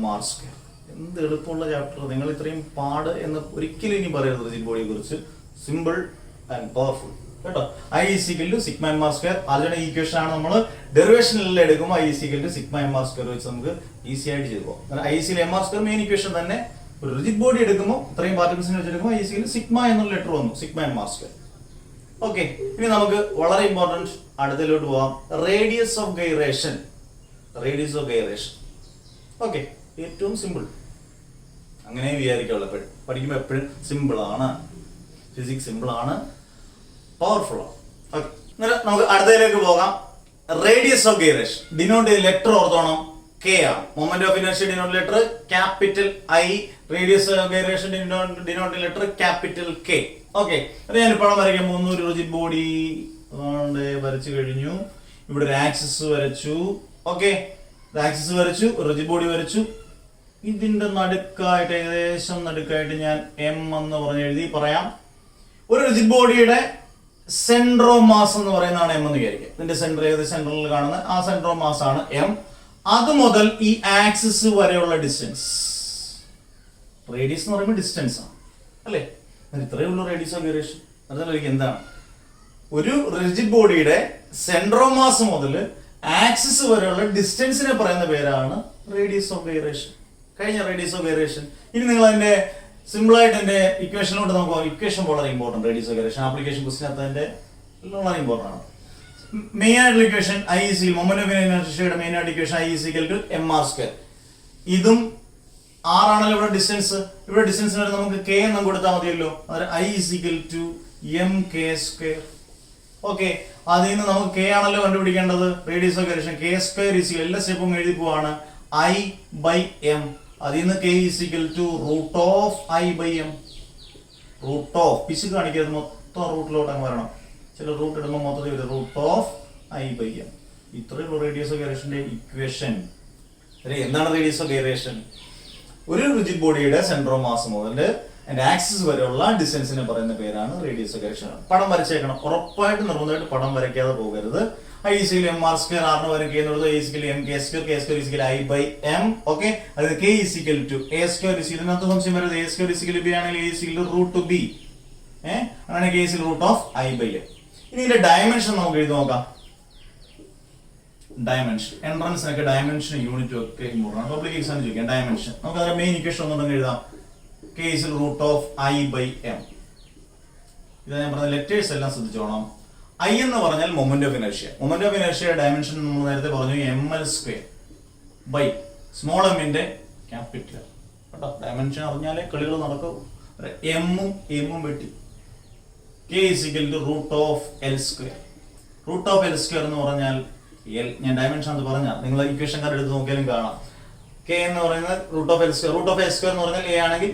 mr square. എന്ത് എളുപ്പമുള്ള ചാപ്റ്റർ. നിങ്ങൾ ഇത്രയും പാട് എന്ന് ഒരിക്കലും ഇനി പറയരുത് റിജിഡ് ബോഡിയെ കുറിച്ച്. സിമ്പിൾ ആൻഡ് പവർഫുൾ കേട്ടോ. I = sigma mr square. അതിന്റെ ഈക്വേഷൻ ആണ് നമ്മൾ ഡെറിവേഷനിലെല്ലാം എടുക്കുമ്പോൾ I = സിഗ്മ mr സ്ക്വയർ വെച്ച് നമുക്ക് ഈസി ആയിട്ട് ചെയ്തു പോകാം. I = mr square main equation തന്നെ. ഒരു റിജിഡ് ബോഡി എടുക്കുമ്പോൾ ഇത്രയും പാർട്ടിക്കിൾസിനെ വെച്ചെടുക്കുമ്പോൾ I = സിഗ്മ എന്നുള്ള ലെറ്റർ വന്നു, സിഗ്മ mr സ്ക്വയർ. ഓക്കെ, ഇനി നമുക്ക് വളരെ ഇമ്പോർട്ടന്റ് അടുത്തതിലോട്ട് പോവാം. Radius of gyration. Radius of gyration okay, ഏറ്റവും സിമ്പിൾ. അങ്ങനെ വിചാരിക്കുള്ളൂ. എപ്പോഴും പഠിക്കുമ്പോൾ എപ്പോഴും സിമ്പിൾ ആണ്. ഫിസിക്സ് സിമ്പിൾ ആണ്, പവർഫുൾ ആണ്. ഓക്കെ, നമുക്ക് അടുത്തതിലേക്ക് പോകാം. റേഡിയസ് ഓഫ് ഗൈറേഷൻ ഡിനോട്ട് ചെയ്ത ലെറ്റർ ഓർത്തോണം, K ആണ്. Moment of inertia denote letter capital I. Radius of gyration denote letter capital K. Okay, അത് ഞാൻ ഇപ്പോൾ വരയ്ക്കാൻ പോകുന്നു. ഒരു റിജിഡ് ബോഡി വരച്ചു കഴിഞ്ഞു. ഇവിടെ ഒരു ആക്സിസ് വരച്ചു. ഓക്കെ, ആക്സിസ് വരച്ചു, റിജിഡ് ബോഡി വരച്ചു. ഇതിന്റെ നടുക്കായിട്ട് ഏകദേശം നടുക്കായിട്ട് ഞാൻ M എന്ന് പറഞ്ഞ് എഴുതി പറയാം. ഒരു റിജിഡ് ബോഡിയുടെ സെന്റർ ഓഫ് മാസ് എന്ന് പറയുന്നതാണ് M എന്ന് വിചാരിക്കുക. ഇതിന്റെ സെന്റർ ഏത് സെന്ററിൽ കാണുന്ന ആ സെന്റർ ഓഫ് മാസ് ആണ് M. അത് മുതൽ ഈ ആക്സിസ് വരെയുള്ള ഡിസ്റ്റൻസ്. റേഡിയസ് എന്ന് പറയുമ്പോൾ ഡിസ്റ്റൻസ് ആണ് അല്ലേ. ഇത്രയേ ഉള്ളൂ റേഡിയസ് ഓഫ് ഗൈറേഷൻ. അതിലേക്ക് എന്താണ്? ഒരു റിജിഡ് ബോഡിയുടെ സെന്റർ ഓഫ് മാസ് മുതൽ ആക്സിസ് വരെയുള്ള ഡിസ്റ്റൻസിനെ പറയുന്ന പേരാണ് റേഡിയസ് ഓഫ് ഗൈറേഷൻ. കഴിഞ്ഞ റേഡിയസ് ഓഫ് ഗൈറേഷൻ. ഇനി നിങ്ങൾ അതിന്റെ സിമ്പിൾ ആയിട്ട് എന്റെ ഇക്വേഷനിലോട്ട് നമുക്ക് ഇക്വേഷൻ വളരെ important. Radius of gyration application ക്വസ്റ്റിനകത്ത് അതിന്റെ വളരെ ഇമ്പോർട്ടന്റ് ആണ്. മെയിൻ ആയിട്ടുള്ള ഇക്വേഷൻ മൊമെന്റ് ഓഫ് ഇനർഷ്യയുടെ മെയിൻ ആയിട്ട് ഇക്വേഷൻ I = mr സ്ക്വയർ. ഇതും R ആണല്ലോ ഇവിടെ ഡിസ്റ്റൻസ്. ഇവിടെ ഡിസ്റ്റൻസിന് നമുക്ക് K എന്ന് കൊടുത്താൽ മതിയല്ലോ. I = mk square. ഓക്കെ, അതിൽ നിന്ന് നമുക്ക് K ആണല്ലോ കണ്ടുപിടിക്കേണ്ടത്. റേഡിയസ് ഓഫ് ഗൈറേഷൻ K² എല്ലാ സ്റ്റെപ്പും എഴുതി പോവാണ്. I/m. അതിൽ നിന്ന് K = √I/m. പിശു കാണിക്കരുത്, മൊത്തം റൂട്ടിലോട്ട് അങ്ങ് വരണം. ചില റൂട്ട് ഇടുമ്പോൾ മൊത്തത്തിൽ √I/m. ഇത്രയുള്ള റേഡിയസ് ഓഫ് ഗൈറേഷന്റെ ഇക്വേഷൻ. എന്താണ് റേഡിയസ് ഓഫ് ഗൈറേഷൻ? ഒരു റിജിഡ് ബോഡിയുടെ സെന്റർ ഓഫ് മാസ് മുതൽ അതിന്റെ ആക്സിസ് വരെയുള്ള ഡിസ്റ്റൻസിനെ പറയുന്ന പേരാണ് റേഡിയസ് ഓഫ് ഗൈറേഷൻ. പടം വരച്ചേക്കണം, ഉറപ്പായിട്ട് നിർബന്ധമായിട്ട് പടം വരയ്ക്കാതെ പോകരുത്. I is equal to mr square, r no k എന്നുള്ളത് a is equal to m k square, k square is equal to I by m. Okay, അത് k is equal to a square is equal to സംശയം വരുന്നത് a square is equal to b ആണെങ്കിൽ a is equal to root to b. അങ്ങനെ k is equal to root of I by m. ഇനി ഇതിന്റെ dimension നമുക്ക് എഴുതി നോക്കാം. Dimension എൻട്രൻസിനൊക്കെ dimension unit ഒക്കെ ഇമ്പോർട്ടൻ്റ് ആണ്. പബ്ലിക് എക്സാമിന് ചോദിക്കാം ഡയമെൻഷൻ. നമുക്ക് അതിന്റെ മെയിൻ ഇക്വേഷൻ ഒന്നും എഴുതാം. k is equal to root of I by m. ഇത് ഞാൻ പറഞ്ഞ ലെറ്റേഴ്സ് എല്ലാം ശ്രദ്ധിച്ചോണം. I എന്ന് പറഞ്ഞാൽ moment of inertia. Moment of ഇനർഷ്യയുടെ ഡയമെൻഷൻ നമ്മൾ നേരത്തെ പറഞ്ഞു ml സ്ക്വയർ ബൈ സ്മോൾ എമ്മിന്റെ ക്യാപിറ്റൽ. കേട്ടോ, ഡയമെൻഷൻ അറിഞ്ഞാലേ കളികൾ നടക്കൂ. എമ്മും വെട്ടി. k is equal to root of l square. Root of L square എന്ന് പറഞ്ഞാൽ എൽ. ഞാൻ ഡയമെൻഷൻ അത് പറഞ്ഞാൽ നിങ്ങൾ ഇക്വേഷൻ കാർഡ് എടുത്ത് നോക്കിയാലും കാണാം. k എന്ന് പറയുന്നത് root of L square. Root of L square എന്ന് പറഞ്ഞാൽ a ആണെങ്കിൽ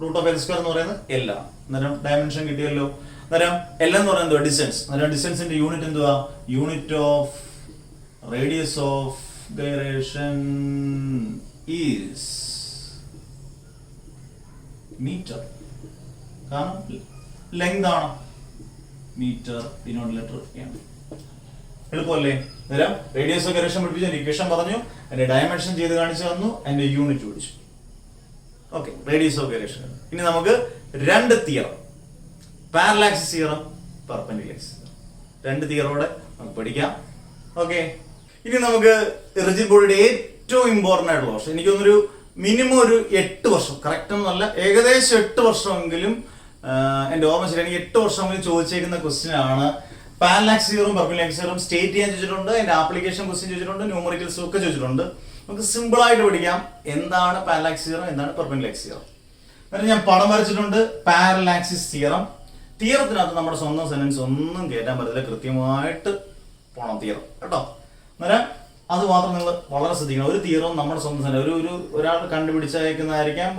റൂട്ട് ഓഫ് എൽ സ്ക്വയർ എന്ന് പറയുന്നത് l ആണ്. അന്നേരം ഡയമെൻഷൻ കിട്ടിയല്ലോ. അന്നേരം എൽ എന്ന് പറയുന്നത് ഡിസ്റ്റൻസ്. അന്നേരം ഡിസ്റ്റൻസിന്റെ യൂണിറ്റ് എന്തുവാ? Unit of radius of gyration is metre. കാരണം ലെങ്ത് ആണ് മീറ്റർ, ഡിനോമിനേറ്റർ എം. എളുപ്പമല്ലേ? അന്നേരം റേഡിയസ് ഓഫ് ഗൈറേഷൻ പഠിപ്പിച്ച ഇക്വേഷൻ പറഞ്ഞു, അതിന്റെ ഡയമെൻഷൻ ചെയ്ത് കാണിച്ചു തന്നു, അതിന്റെ യൂണിറ്റ് പിടിച്ചു. Okay, radius of gyration. ഇനി നമുക്ക് രണ്ട് theorem, parallel axis theorem, perpendicular theorem, രണ്ട് തിയറോടെ നമുക്ക് പഠിക്കാം. ഓക്കെ, ഇനി നമുക്ക് റിജിഡ് ബോഡിയുടെ ഏറ്റവും ഇമ്പോർട്ടന്റ് ആയിട്ടുള്ള വർഷം, എനിക്ക് തോന്നുന്നൊരു മിനിമം ഒരു 8 വർഷം, കറക്റ്റ് ഒന്നല്ല, ഏകദേശം 8 വർഷമെങ്കിലും എന്റെ ഓർമ്മ ശരിയാണെങ്കിൽ 8 വർഷമെങ്കിലും ചോദിച്ചേക്കുന്ന ക്വസ്റ്റ്യൻ ആണ്. പാരലാക്സിസ് തിയറും പെർപെൻഡിക്കുലർ തിയറും സ്റ്റേറ്റ് ചെയ്യാൻ ചോദിച്ചിട്ടുണ്ട്, അതിന്റെ ആപ്ലിക്കേഷൻ ക്വസ്റ്റ്യൻ ചോദിച്ചിട്ടുണ്ട്, ന്യൂമറിക്കൽസും ഒക്കെ ചോദിച്ചിട്ടുണ്ട്. നമുക്ക് സിമ്പിൾ ആയിട്ട് പഠിക്കാം എന്താണ് പാരലാക്സിസ് തിയറം, എന്താണ് പെർപെൻഡിക്കുലർ തിയറം. എന്നിട്ട് ഞാൻ പടം വരച്ചിട്ടുണ്ട് പാരലാക്സിസ് തിയറം. തിയറത്തിനകത്ത് നമ്മുടെ സ്വന്തം സെന്റൻസ് ഒന്നും കയറ്റാൻ പറ്റില്ല, കൃത്യമായിട്ട് പോണം തിയറം കേട്ടോ. അന്നേരം അത് മാത്രം നിങ്ങൾ വളരെ ശ്രദ്ധിക്കണം. ഒരു തിയറവും നമ്മുടെ സ്വന്തം സെന്റൻസ് ഒരാൾ കണ്ടുപിടിച്ചയക്കുന്നതായിരിക്കാം,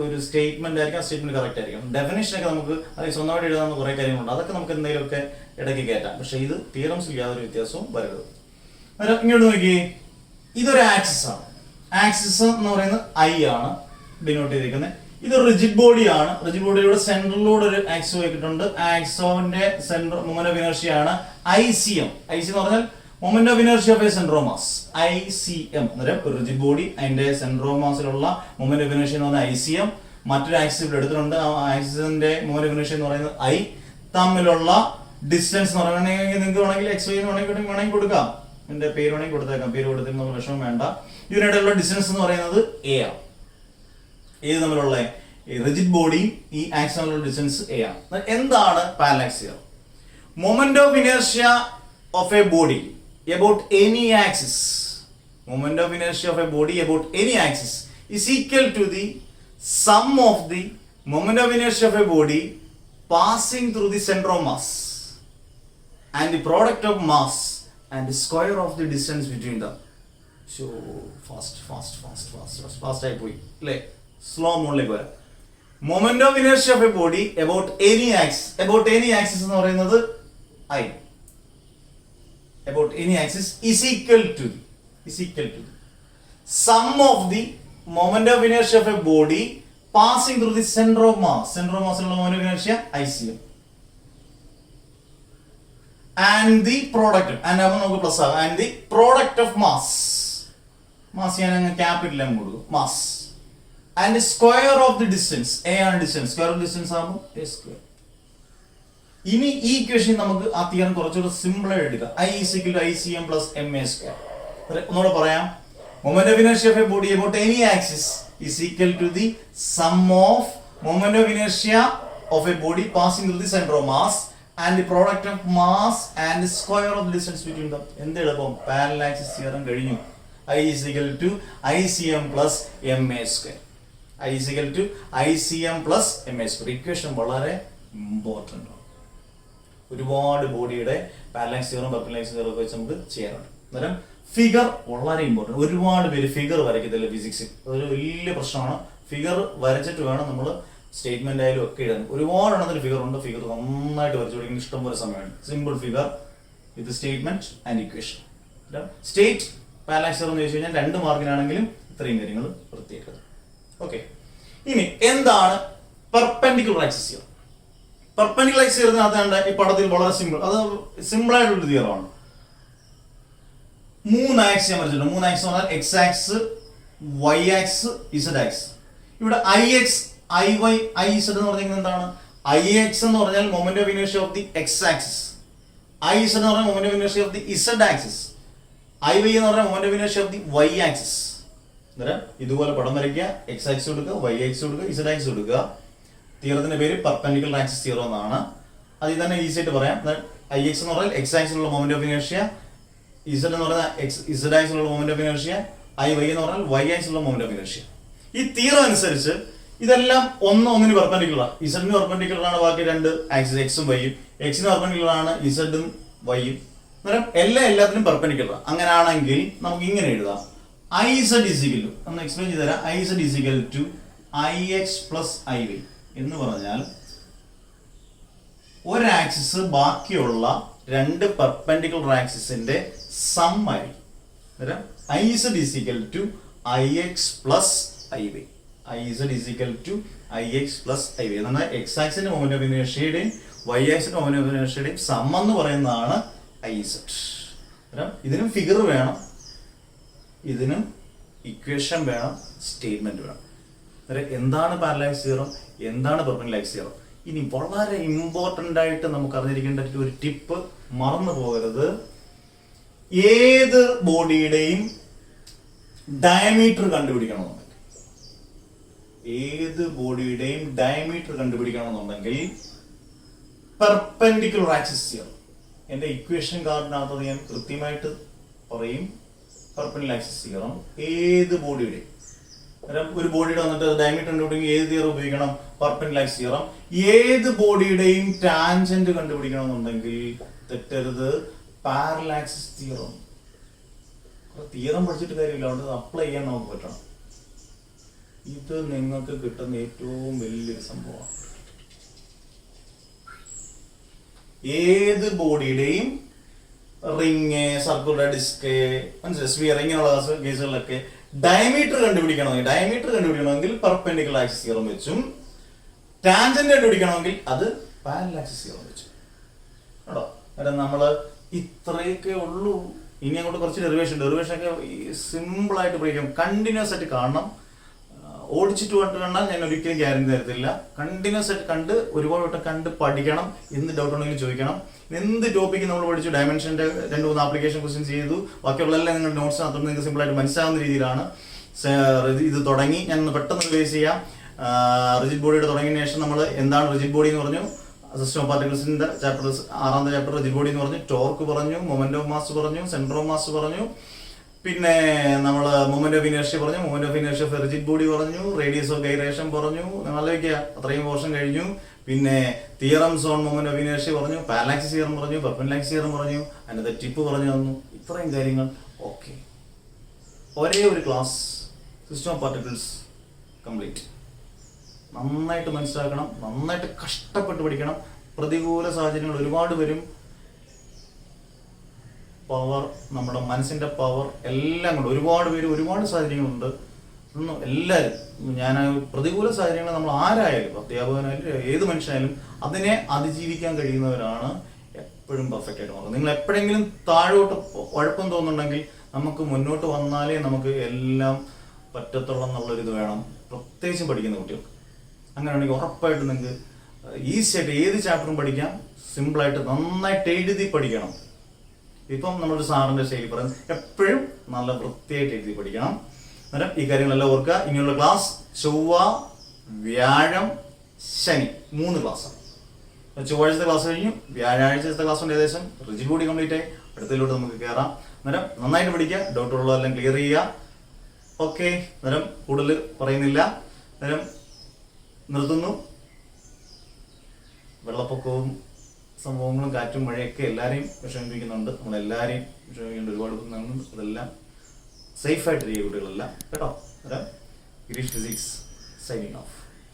ഒരു സ്റ്റേറ്റ്മെന്റ് ആയിരിക്കാം, സ്റ്റേറ്റ്മെന്റ് കറക്റ്റ് ആയിരിക്കും. ഡെഫിനേഷനൊക്കെ നമുക്ക് അതിൽ സ്വന്തമായിട്ട് എഴുതാവുന്ന കുറെ കാര്യങ്ങളുണ്ട്, അതൊക്കെ നമുക്ക് എന്തെങ്കിലുമൊക്കെ ഇടയ്ക്ക് കയറ്റാം. പക്ഷെ ഇത് തിയറംസിൽ യാതൊരു വ്യത്യാസവും വരരുത്. അന്നേരം ഇങ്ങോട്ട് നോക്കി, ഇതൊരു ആക്സിസ് ആണ്. ആക്സിസ് എന്ന് പറയുന്നത് I ആണ് ഡിനോട്ട് ചെയ്തിരിക്കുന്നത്. ഇത് റിജിഡ് ബോഡി ആണ്. റിജിഡ് ബോഡിയുടെ സെന്ററിലൂടെ ഒരു ആക്സോ വെച്ചിട്ടുണ്ട്. ആക്സോന്റെ സെന്റർ മൊമെന്റ് ഓഫ് ഇനർഷ്യ ആണ് ICM. IC എന്ന് പറഞ്ഞാൽ moment of inertia of a centre of mass. ICM അന്നേരം ഒരു റിജിഡ് ബോഡി, അതിന്റെ സെന്റർ ഓഫ് മാസിലുള്ള മൊമെന്റ് ഓഫ് ഇനർഷ്യ എന്ന് പറഞ്ഞാൽ ICM. മറ്റൊരു ആക്സിസ് ഇവിടെ എടുത്തിട്ടുണ്ട്. ആ ആക്സിസിന്റെ മൊമെന്റ് ഓഫ് ഇനർഷ്യ എന്ന് പറയുന്നത് I. തമ്മിലുള്ള ഡിസ്റ്റൻസ് എന്ന് പറയുകയാണെങ്കിൽ നിങ്ങൾക്ക് വേണമെങ്കിൽ XY എന്ന് വേണമെങ്കിൽ കൊടുക്കാം. എന്റെ പേര് വേണമെങ്കിൽ കൊടുത്തേക്കാം, പേര് കൊടുത്തിട്ട് നമ്മൾ വിഷമം വേണ്ട. ഇതിനിടയിലുള്ള ഡിസ്റ്റൻസ് എന്ന് പറയുന്നത് A ആണ്. ഏത് തമ്മിലുള്ള റിജിഡ് ബോഡിയും ഈ ആക്സിസ് തമ്മിലുള്ള ഡിസ്റ്റൻസ് A ആണ്. എന്താണ് പാരലാക്സിസ് theorem? Moment of inertia of A body about any axis, moment of inertia of a body about any axis is equal to the sum of the moment of inertia of a body passing through the center of mass and the product of mass and the square of the distance between them. So fast ആയി പോയി അല്ലേ? Slow മോഡിലേക്ക് വരാം. Moment of inertia of A body about any axis എന്ന് പറയുന്നത് I. About any axis is equal to the sum of the moment of inertia of a body passing through the center of mass. Center of mass ഉള്ള moment of inertia ICM. And the product, and നമുക്ക് plus ആകാം, and the product of mass ഞാൻ capital M കൊടുക്കും, mass, and the square of the distance. A ആണ് distance, square of distance ആകുമ്പോൾ A square. ഇനി ഈ equation നമുക്ക് ആ തിയറം കുറച്ചുകൂടെ സിമ്പിൾ ആയിട്ട് എടുക്കാം. I is equal to ICM plus MA square. ഒന്നുകൂടെ പറയാം. Moment of inertia of a body about any axis is equal to the sum of moment of inertia of a body passing through the center of mass and the product of mass and the square of the distance between them. എന്ത് എളുപ്പം, പാരലാക്സിസ് theorem കഴിഞ്ഞു. I is equal to ICM plus MA square. I is equal to ICM plus MA square. Equation വളരെ important ആണ്. ഒരുപാട് ബോഡിയുടെ പാരലാക്സിസ് theorem perpendicular theorem ഒക്കെ വെച്ച് നമുക്ക് ചെയ്യാറുണ്ട്. അന്നേരം ഫിഗർ വളരെ ഇമ്പോർട്ടൻ്റ്. ഒരുപാട് പേര് ഫിഗർ വരയ്ക്കത്തില്ല ഫിസിക്സിൽ, അതൊരു വലിയ പ്രശ്നമാണ്. ഫിഗർ വരച്ചിട്ട് വേണം നമ്മൾ സ്റ്റേറ്റ്മെന്റ് ആയാലും ഒക്കെ ഇടാൻ. ഒരുപാട് എണ്ണത്തിൽ ഫിഗർ ഉണ്ട്. ഫിഗർ നന്നായിട്ട് വരച്ചു പഠിക്കുന്ന ഇഷ്ടംപോലെ സമയമാണ്. Simple figure with statement and equation. State parallax theorem എന്ന് ചോദിച്ചു കഴിഞ്ഞാൽ 2 മാർക്കിനാണെങ്കിലും ഇത്രയും കാര്യങ്ങൾ പ്രത്യേകത. ഓക്കെ, ഇനി എന്താണ് perpendicular axis theorem? Perpendicular axis തിയറത്തിനകത്ത് ഈ പടത്തിൽ വളരെ സിമ്പിൾ, അത് സിമ്പിൾ ആയിട്ടുള്ള തിയറമാണ്. 3 ആക്സ് ഞാൻ വരച്ചിട്ടുണ്ട്. 3 ആക്സ് എന്ന് പറഞ്ഞാൽ X axis, Y axis, Z axis. ഇവിടെ I X, I Y, I Z എന്ന് പറഞ്ഞാൽ എന്താണ്? ഐ എക്സ് എന്ന് പറഞ്ഞാൽ moment of inertia of the X axis, I Z എന്ന് പറഞ്ഞാൽ moment of inertia of the Z axis, I Y എന്ന് പറഞ്ഞാൽ moment of inertia of the Y axis. അന്നേരം ഇതുപോലെ പടം വരയ്ക്കുക, എക്സ് ആക്സിസ് കൊടുക്കുക, വൈ ആക്സിസ് കൊടുക്കുക, ഇസഡ് ആക്സിസ് കൊടുക്കുക. തിയറത്തിന്റെ പേര് പെർപെൻഡിക്കുലർ ആക്സിസ് തിയറം എന്നാണ്. അതിൽ തന്നെ ഈസി ആയിട്ട് പറയാം. ഐ എക്സ് എന്ന് പറഞ്ഞാൽ എക്സ് ആക്സിലുള്ള മൊമെന്റ് ഓഫ് ഇനേർഷ്യ, ഇസഡ് എന്ന് പറഞ്ഞാൽ ഇസഡ് ആക്സിലുള്ള moment of inertia, I Y എന്ന് പറഞ്ഞാൽ വൈ ആക്സിലുള്ള മൊമെന്റ് ഓഫ് ഇനേർഷ്യ. ഈ തിയറം അനുസരിച്ച് ഇതെല്ലാം ഒന്നിന് പെർപെൻഡിക്കുലർ. ഇസഡിന് പെർപെൻഡിക്കുലർ ആണ് ബാക്കി 2 ആക്സിസ് എക്സും വൈയും, എക്സിന് പെർപെൻഡിക്കുലർ ആണ് ഇസഡും വൈയും. അന്നേരം എല്ലാത്തിനും പെർപെൻഡിക്കുലർ. അങ്ങനെയാണെങ്കിൽ നമുക്ക് ഇങ്ങനെ എഴുതാം, ഐ ഇസഡ് ഈസിക്കൽ ടു, ഒന്ന് എക്സ്പ്ലെയിൻ ചെയ്ത് തരാം. I Z is equal to I X plus I Y എന്ന് പറഞ്ഞാൽ ഒരു ആക്സിസ് ബാക്കിയുള്ള 2 പെർപെൻഡിക്കുലർ ആക്സിസിന്റെ സം ആയിരിക്കും. അന്നേരം I Z is equal to I X plus I Y. I Z is equal to I X plus I Y എന്ന് പറഞ്ഞാൽ എക്സ് ആക്സിന്റെ moment of ഇനേർഷ്യയുടെയും വൈ ആക്സിന്റെ മൊമെന്റ് ഓഫ് ഇനേർഷ്യയുടെയും സം എന്ന് പറയുന്നതാണ് ഐ ഇസഡ്. ഇതിനും ഫിഗർ വേണം, ഇതിനും ഇക്വേഷൻ വേണം, സ്റ്റേറ്റ്മെന്റ് വേണം. എന്താണ് പാരലാക്സ് തിയറം, എന്താണ് പെർപെൻഡിക്കുലർ ആക്സിസ് തിയറം? ഇനി വളരെ ഇമ്പോർട്ടന്റ് ആയിട്ട് നമുക്ക് അറിഞ്ഞിരിക്കേണ്ട ഒരു ടിപ്പ്, മറന്നു പോകരുത്. ഏത് ബോഡിയുടെയും ഡയമീറ്റർ കണ്ടുപിടിക്കണമെന്നുണ്ടെങ്കിൽ, ഏത് ബോഡിയുടെയും ഡയമീറ്റർ കണ്ടുപിടിക്കണമെന്നുണ്ടെങ്കിൽ പെർപെൻഡിക്കുലർ ആക്സിസ് തിയറം, എന്റെ ഇക്വേഷൻ കാർഡിനകത്ത് ഞാൻ കൃത്യമായിട്ട് പറയും. പെർപെൻഡിക്കുലർ ആക്സിസ് തിയറം ഏത് ബോഡിയുടെ, ഒരു ബോഡിയുടെ വന്നിട്ട് ഡയമീറ്റർ കണ്ടുപിടിക്കും ഏത് തിയറം ഉപയോഗിക്കണം? Perpendicular axis theorem. ഏത് ബോഡിയുടെയും ടാൻജന്റ് കണ്ടുപിടിക്കണമെന്നുണ്ടെങ്കിൽ തെറ്റരുത്, പാരലൽ ആക്സിസ് തിയറം. തിയറം പഠിച്ചിട്ട് കാര്യമില്ല, അവിടെ അപ്ലൈ ചെയ്യാൻ നമുക്ക് പറ്റണം. ഇത് നിങ്ങൾക്ക് കിട്ടുന്ന ഏറ്റവും വലിയൊരു സംഭവമാണ്. ഏത് ബോഡിയുടെയും റിങ്, സർക്കുലർ ഡിസ്ക്, മനസ്സിലായി, സ്ഫിയർ, ഇങ്ങനെയുള്ള കേസുകളിലൊക്കെ ഡയമീറ്റർ കണ്ടുപിടിക്കണമെങ്കിൽ പെർപെൻഡിക്കുലർ ആക്സിസ് തിയറം വെച്ചും, ടാൻജന്റ് കണ്ടുപിടിക്കണമെങ്കിൽ അത് പാരലൽ ആക്സിസ് തിയറം വെച്ചും. കേട്ടോ, കാരണം നമ്മള് ഇത്രയൊക്കെ ഉള്ളൂ. ഇനി അങ്ങോട്ട് കുറച്ച് ഡെറിവേഷൻ ഒക്കെ സിമ്പിൾ ആയിട്ട് പഠിക്കാം. കണ്ടിന്യൂസ് ആയിട്ട് കാണണം. ഓടിച്ചിട്ട് കണ്ടാൽ ഞാൻ ഒരിക്കലും ഗ്യാരണ്ടി തരത്തില്ല. കണ്ടിന്യൂസ് ആയിട്ട് കണ്ട് ഒരുപാട് വട്ടം കണ്ട് പഠിക്കണം. എന്ത് ഡൗട്ട് ഉണ്ടെങ്കിലും ചോദിക്കണം. എന്ത് ടോപ്പിക്ക് നമ്മൾ പഠിച്ചു, ഡയമെൻഷന്റെ 2-3 ആപ്ലിക്കേഷൻ ക്വസ്റ്റ്യൻസ് ചെയ്തു, ബാക്കിയുള്ളതെല്ലാം നിങ്ങൾ നോട്ട്സ് നടത്തുമ്പോൾ നിങ്ങൾക്ക് സിമ്പിൾ ആയിട്ട് മനസ്സിലാവുന്ന രീതിയിലാണ് ഇത് തുടങ്ങി. ഞാൻ പെട്ടെന്ന് റിവൈസ് ചെയ്യാം. റിജിഡ് ബോഡിയുടെ തുടങ്ങിയതിനു ശേഷം നമ്മൾ എന്താണ് റിജിഡ് ബോഡി എന്ന് പറഞ്ഞു, സിസ്റ്റം ഓഫ് പാർട്ടിക്കിൾസിന്റെ ചാപ്റ്റർ 6ാമത്തെ ചാപ്റ്റർ റിജിഡ് ബോഡി എന്ന് പറഞ്ഞു, ടോർക്ക് പറഞ്ഞു, മൊമെന്റ് ഓഫ് മാസ് പറഞ്ഞു, സെന്റർ ഓഫ് മാസ് പറഞ്ഞു, പിന്നെ നമ്മൾ മൊമെന്റ് ഓഫ് ഇനേർഷ്യ പറഞ്ഞു, moment of inertia of rigid body പറഞ്ഞു, റേഡിയസ് ഓഫ് ഗൈറേഷൻ പറഞ്ഞു. ആലോചിക്കുക, അത്രയും പോർഷൻ കഴിഞ്ഞു. പിന്നെ theorems on moment of inertia പറഞ്ഞു, പാരലൽ ആക്സിസ് തിയറം പറഞ്ഞു, പെർപെൻഡിക്കുലർ ആക്സിസ് തിയറം പറഞ്ഞു, അതിന്റെ ടിപ്പ് പറഞ്ഞു തന്നു. ഇത്രയും കാര്യങ്ങൾ ഓക്കെ. ഒരേ ഒരു class system of particles complete. നന്നായിട്ട് മനസ്സിലാക്കണം, നന്നായിട്ട് കഷ്ടപ്പെട്ട് പഠിക്കണം. പ്രതികൂല സാഹചര്യങ്ങൾ ഒരുപാട് വരും. പവർ, നമ്മുടെ മനസ്സിന്റെ പവർ എല്ലാം കൊണ്ട് ഒരുപാട് പേര്, ഒരുപാട് സാഹചര്യങ്ങളുണ്ട്. എല്ലാവരും, ഞാൻ പ്രതികൂല സാഹചര്യങ്ങൾ നമ്മൾ ആരായാലും, അധ്യാപകനായാലും ഏത് മനുഷ്യനായാലും അതിനെ അതിജീവിക്കാൻ കഴിയുന്നവരാണ് എപ്പോഴും പെർഫെക്റ്റ് ആയിട്ട് മാറുന്നത്. നിങ്ങൾ എപ്പോഴെങ്കിലും താഴോട്ട് കുഴപ്പം തോന്നുന്നുണ്ടെങ്കിൽ നമുക്ക് മുന്നോട്ട് വന്നാലേ നമുക്ക് എല്ലാം പറ്റത്തുള്ളൂ എന്നുള്ളൊരിത് വേണം, പ്രത്യേകിച്ചും പഠിക്കുന്ന കുട്ടികൾക്ക്. അങ്ങനെയാണെങ്കിൽ ഉറപ്പായിട്ട് നിങ്ങൾക്ക് ഈസി ആയിട്ട് ഏത് ചാപ്റ്ററും പഠിക്കാം. സിമ്പിളായിട്ട് നന്നായിട്ട് എഴുതി പഠിക്കണം. ഇപ്പം നമ്മുടെ സാറിന്റെ ശൈലി പറയുന്നത് എപ്പോഴും നല്ല വൃത്തിയായിട്ട് എഴുതി പഠിക്കണം. അന്നേരം ഈ കാര്യങ്ങളെല്ലാം ഓർക്കുക. ഇനിയുള്ള ക്ലാസ് ചൊവ്വ, വ്യാഴം, ശനി 3 ക്ലാസ്സാണ്. ചൊവ്വാഴ്ചത്തെ ക്ലാസ് കഴിഞ്ഞു, വ്യാഴാഴ്ചത്തെ ക്ലാസ് കൊണ്ട് ഏകദേശം റിജിഡ് ബോഡി കംപ്ലീറ്റ് ആയി. അടുത്തതിലോട്ട് നമുക്ക് കയറാം. അന്നേരം നന്നായിട്ട് പഠിക്കുക, ഡൗട്ടുള്ളതെല്ലാം ക്ലിയർ ചെയ്യുക. ഓക്കെ, അന്നേരം കൂടുതൽ പറയുന്നില്ല. അന്നേരം നിർത്തുന്നു. വെള്ളപ്പൊക്കവും സംഭവങ്ങളും കാറ്റും മഴയൊക്കെ എല്ലാവരെയും വിഷമിപ്പിക്കുന്നുണ്ട്. നമ്മളെല്ലാവരെയും വിഷമിക്കേണ്ട ഒരുപാട് പ്രശ്നങ്ങളുണ്ട്. അതെല്ലാം സേഫായിട്ട് ചെയ്യുക കുട്ടികളെല്ലാം കേട്ടോ. Girish physics signing off.